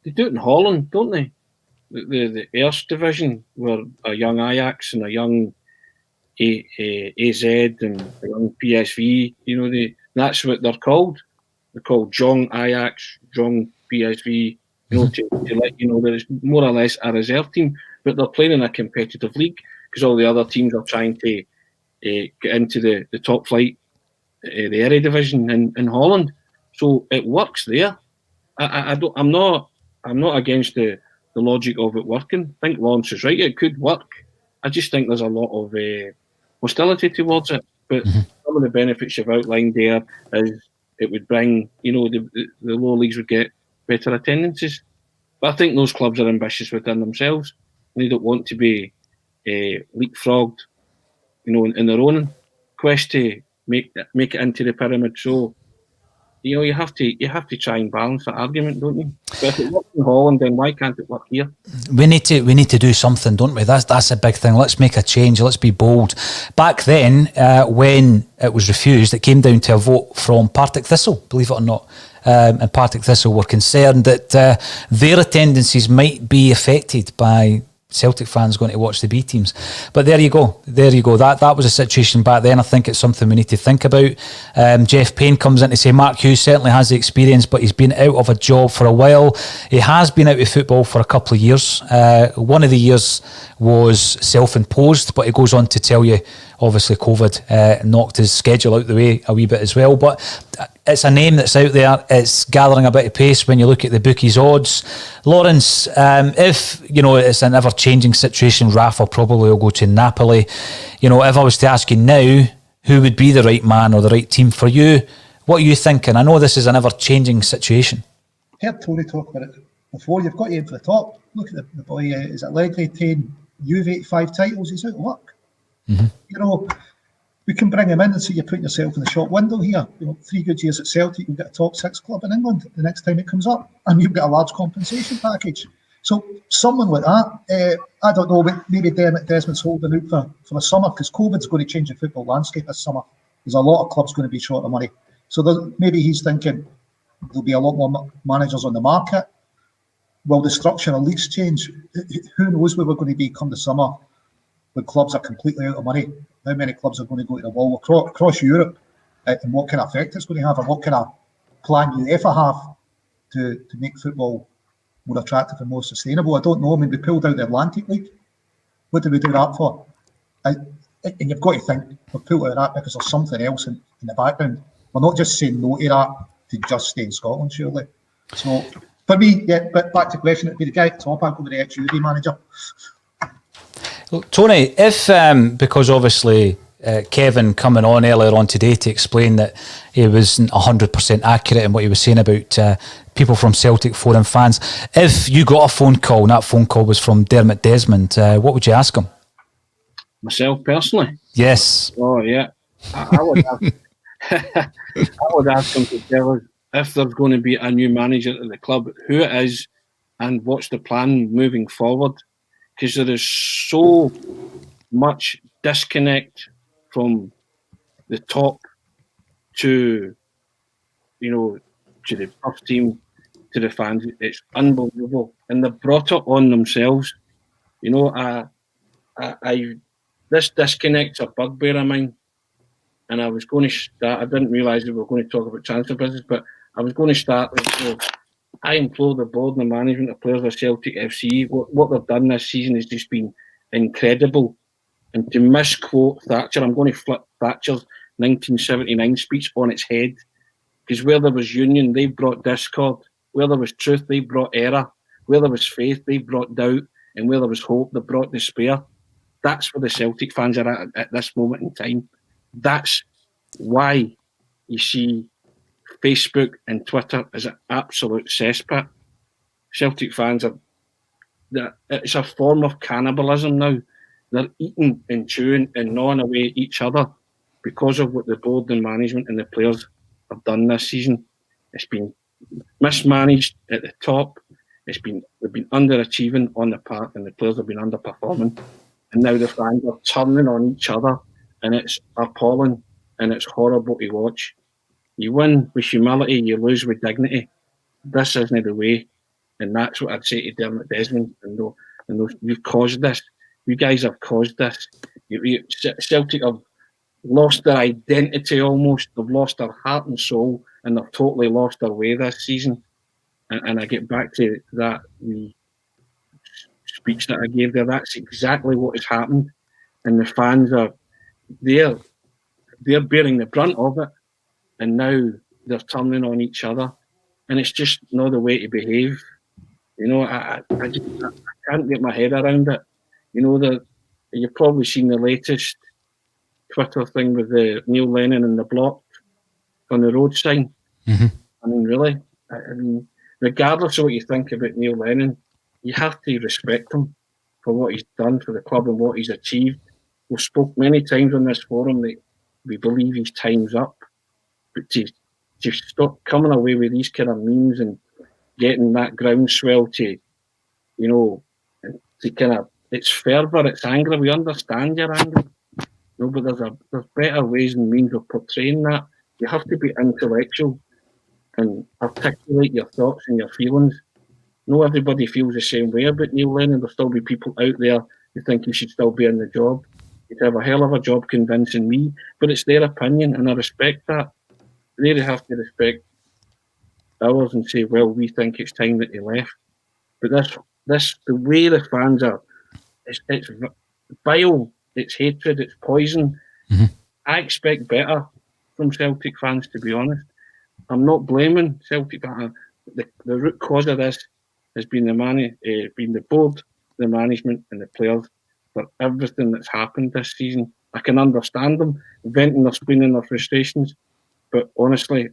They do it in Holland, don't they? The Eerste division, where a young Ajax and a young AZ and a young PSV, that's what they're called. They're called Jong Ajax, Jong PSV, to let you know that it's more or less a reserve team, but they're playing in a competitive league because all the other teams are trying to get into the top flight, the Eredivisie in Holland. So it works there. I'm not against the logic of it working. I think Lawrence is right. It could work. I just think there's a lot of hostility towards it. But some of the benefits you've outlined there is it would bring, the lower leagues would get better attendances. But I think those clubs are ambitious within themselves. They don't want to be leapfrogged, in their own quest to make it into the pyramid. So, you have to try and balance that argument, don't you? But if it works in Holland, then why can't it work here? We need to do something, don't we? That's a big thing. Let's make a change. Let's be bold. Back then, when it was refused, it came down to a vote from Partick Thistle, believe it or not. And Partick Thistle were concerned that their attendances might be affected by Celtic fans going to watch the B teams. But there you go. That was a situation back then. I think it's something we need to think about. Jeff Payne comes in to say Mark Hughes certainly has the experience, but he's been out of a job for a while. He has been out of football for a couple of years. One of the years was self-imposed, but he goes on to tell you, obviously COVID knocked his schedule out the way a wee bit as well. But it's a name that's out there. It's gathering a bit of pace when you look at the bookies' odds. Lawrence, if it's an ever-changing situation, Rafa probably will go to Napoli. If I was to ask you now, who would be the right man or the right team for you? What are you thinking? I know this is an ever-changing situation. I heard Tony talk about it before. You've got to aim for the top. Look at the boy. Is it Legray taking Juve 85 titles? He's out of luck. We can bring him in and say you're putting yourself in the shop window here. 3 good years at Celtic, you'll get a top 6 club in England the next time it comes up, and you've got a large compensation package. So someone like that, I don't know, maybe Desmond's holding out for the summer, because COVID's going to change the football landscape this summer. There's a lot of clubs going to be short of money. So maybe he's thinking there'll be a lot more managers on the market. Will the structure of leagues change? Who knows where we're going to be come the summer when clubs are completely out of money? How many clubs are going to go to the wall across Europe, and what kind of effect it's going to have, and what kind of plan UEFA have to make football more attractive and more sustainable? I don't know. We pulled out the Atlantic League. What did we do that for? And you've got to think we pulled out that because there's something else in the background. We're not just saying no to that to just stay in Scotland, surely. So for me, but back to the question, it'd be the guy at the top. I'd go with the ex-UD manager. Tony, if because obviously Kevin coming on earlier on today to explain that he wasn't 100% accurate in what he was saying about people from Celtic Forum fans, if you got a phone call and that phone call was from Dermot Desmond, what would you ask him? Myself personally? Yes. Oh yeah, I would ask him to tell us if there's going to be a new manager at the club, who it is, and what's the plan moving forward. Because there is so much disconnect from the top to the first team, to the fans. It's unbelievable. And they brought it on themselves. This disconnect's a bugbear of mine. And I was going to start, I didn't realise we were going to talk about transfer business, but I was going to start with, I implore the board and the management of players of Celtic FC. What they've done this season has just been incredible. And to misquote Thatcher, I'm going to flip Thatcher's 1979 speech on its head, because where there was union, they brought discord. Where there was truth, they brought error. Where there was faith, they brought doubt. And where there was hope, they brought despair. That's where the Celtic fans are at this moment in time. That's why you see Facebook and Twitter as an absolute cesspit. Celtic fans it's a form of cannibalism now. They're eating and chewing and gnawing away at each other because of what the board and management and the players have done this season. It's been mismanaged at the top. They've been underachieving on the park, and the players have been underperforming. And now the fans are turning on each other, and it's appalling and it's horrible to watch. You win with humility, you lose with dignity. This isn't the way, and that's what I'd say to Dermot Desmond. And you've caused this. You guys have caused this. Celtic have lost their identity almost. They've lost their heart and soul, and they've totally lost their way this season. And I get back to that speech that I gave there. That's exactly what has happened, and the fans they're bearing the brunt of it, and now they're turning on each other, and it's just not the way to behave. You know, I can't get my head around it. You know, you've probably seen the latest Twitter thing with the Neil Lennon and the block on the road sign. Mm-hmm. I mean, really, regardless of what you think about Neil Lennon, you have to respect him for what he's done for the club and what he's achieved. We've spoke many times on this forum that we believe his time's up, but to stop coming away with these kind of memes and getting that groundswell to, you know, to kind of, it's fervour, it's anger. We understand you're angry, no, but there's better ways and means of portraying that. You have to be intellectual and articulate your thoughts and your feelings. No, everybody feels the same way about Neil Lennon. There'll still be people out there who think he should still be in the job. He'd have a hell of a job convincing me, but it's their opinion, and I respect that. They have to respect ours and say, well, we think it's time that he left. But this the way the fans are, it's vile, it's hatred, it's poison. Mm-hmm. I expect better from Celtic fans, to be honest. I'm not blaming Celtic, but the root cause of this has been the board, the management, and the players for everything that's happened this season. I can understand them venting their spleen and their frustrations, but honestly,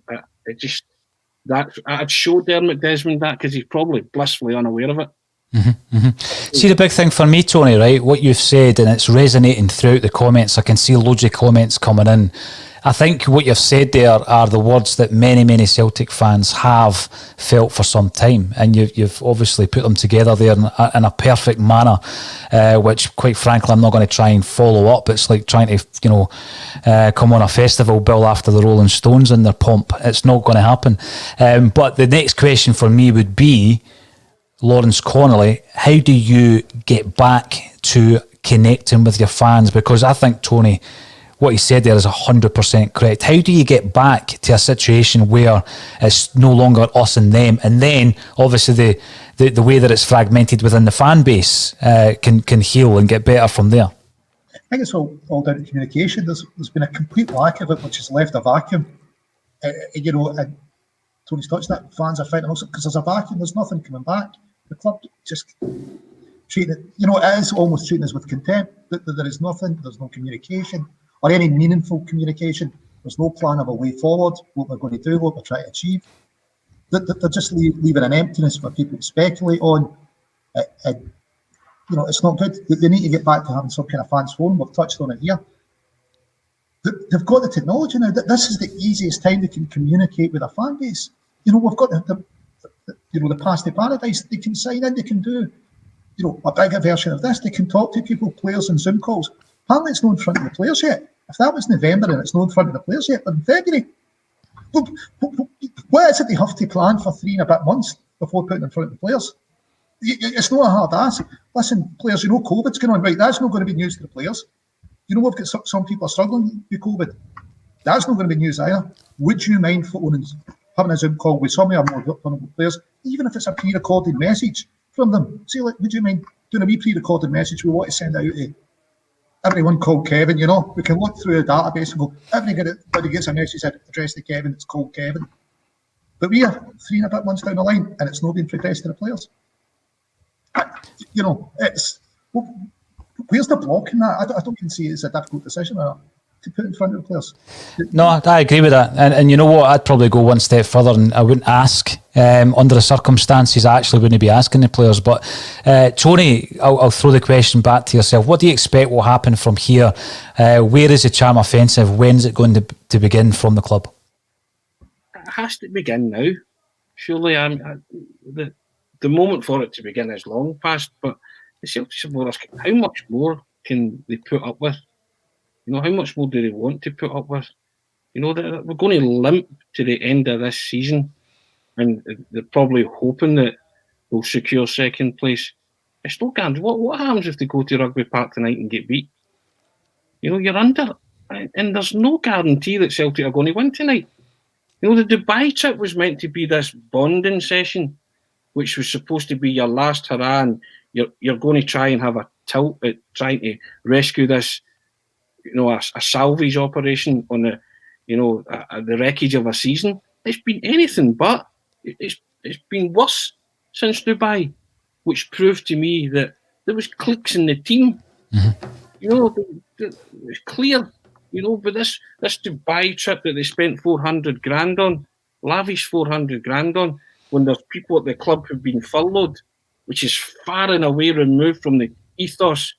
I'd show Dermot Desmond that, because he's probably blissfully unaware of it. Mm-hmm, mm-hmm. See, the big thing for me, Tony, right, what you've said, and it's resonating throughout the comments. I can see loads of comments coming in. I think what you've said there are the words that many Celtic fans have felt for some time, and you've obviously put them together there in a perfect manner, which, quite frankly, I'm not going to try and follow up. It's like trying to, come on a festival bill after the Rolling Stones in their pomp. It's not going to happen. But the next question for me would be, Lawrence Connolly, how do you get back to connecting with your fans? Because I think, Tony, what he said there is 100% correct. How do you get back to a situation where it's no longer us and them, and then obviously the way that it's fragmented within the fan base can heal and get better from there? I think it's all down to communication. There's been a complete lack of it, which has left a vacuum. And Tony's touched that. Fans are fighting also because there's a vacuum. There's nothing coming back. The club just treating it. It is almost treating us with contempt. There is nothing. There's no communication or any meaningful communication. There's no plan of a way forward, what we're going to do, what we're trying to achieve. They're just leaving an emptiness for people to speculate on. It's not good. They need to get back to having some kind of fans forum. We've touched on it here. They've got the technology now. This is the easiest time they can communicate with a fan base. We've got the Past the Paradise. They can sign in. They can do, a bigger version of this. They can talk to people, players, on Zoom calls. Apparently, it's not in front of the players yet. If that was November and it's not in front of the players yet, but in February, what is it they have to plan for 3 and a bit months before putting in front of the players? It's not a hard ask. Listen, players, COVID's going on, right? That's not going to be news to the players. We've got some people are struggling with COVID. That's not going to be news either. Would you mind having a Zoom call with some of our more vulnerable players, even if it's a pre-recorded message from them? Say, would you mind doing a wee pre-recorded message we want to send out to everyone called Kevin, you know. We can look through the database and go, everybody gets a message that addressed to Kevin, it's called Kevin. But we are 3 and a bit months down the line and it's not been progressed to the players. You know, it's where's the block in that? I don't even see it's a difficult decision to put in front of the players. No, I agree with that. And you know what? I'd probably go one step further and I wouldn't ask. Under the circumstances, I actually wouldn't be asking the players. But Tony, I'll throw the question back to yourself. What do you expect will happen from here? Where is the charm offensive? When is it going to begin from the club? It has to begin now. Surely, the moment for it to begin is long past. But the Celtic supporters, how much more can they put up with? You know, how much more do they want to put up with? You know, we're going to limp to the end of this season, and they're probably hoping that we'll secure second place. It's no guarantee. What happens if they go to Rugby Park tonight and get beat? You know, you're under, and there's no guarantee that Celtic are going to win tonight. You know, the Dubai trip was meant to be this bonding session, which was supposed to be your last hurrah, and you're going to try and have a tilt at trying to rescue this, you know, a salvage operation on the wreckage of a season. It's been anything but. It's been worse since Dubai, which proved to me that there was cliques in the team. Mm-hmm. You know, it was clear. You know, but this Dubai trip that they spent 400 grand on, lavish 400 grand on, when there's people at the club who've been furloughed, which is far and away removed from the ethos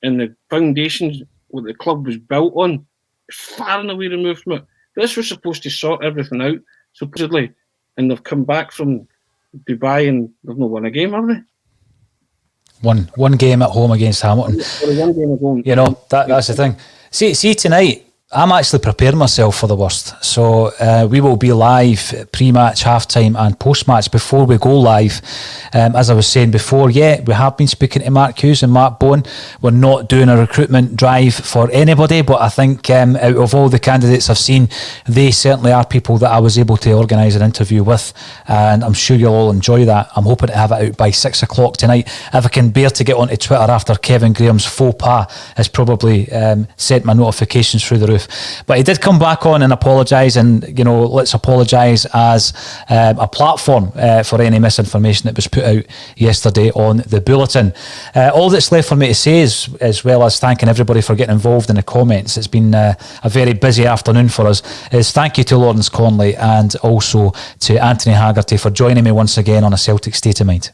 and the foundations what the club was built on, far and away removed from it. This was supposed to sort everything out, supposedly, and they've come back from Dubai and they've not won a game, have they? One game at home against Hamilton. One game at home. You know, that's the thing. See tonight, I'm actually preparing myself for the worst. So we will be live pre-match, half-time and post-match. Before we go live, as I was saying before, we have been speaking to Mark Hughes and Mark Bowen. We're not doing a recruitment drive for anybody, but I think out of all the candidates I've seen, they certainly are people that I was able to organise an interview with, and I'm sure you'll all enjoy that. I'm hoping to have it out by 6 o'clock tonight. If I can bear to get onto Twitter after Kevin Graham's faux pas has probably sent my notifications through the roof. But he did come back on and apologise, and you know, let's apologise as a platform for any misinformation that was put out yesterday on the bulletin. All that's left for me to say is, as well as thanking everybody for getting involved in the comments, it's been a very busy afternoon for us, is thank you to Lawrence Conley and also to Anthony Haggerty for joining me once again on A Celtic State of Mind.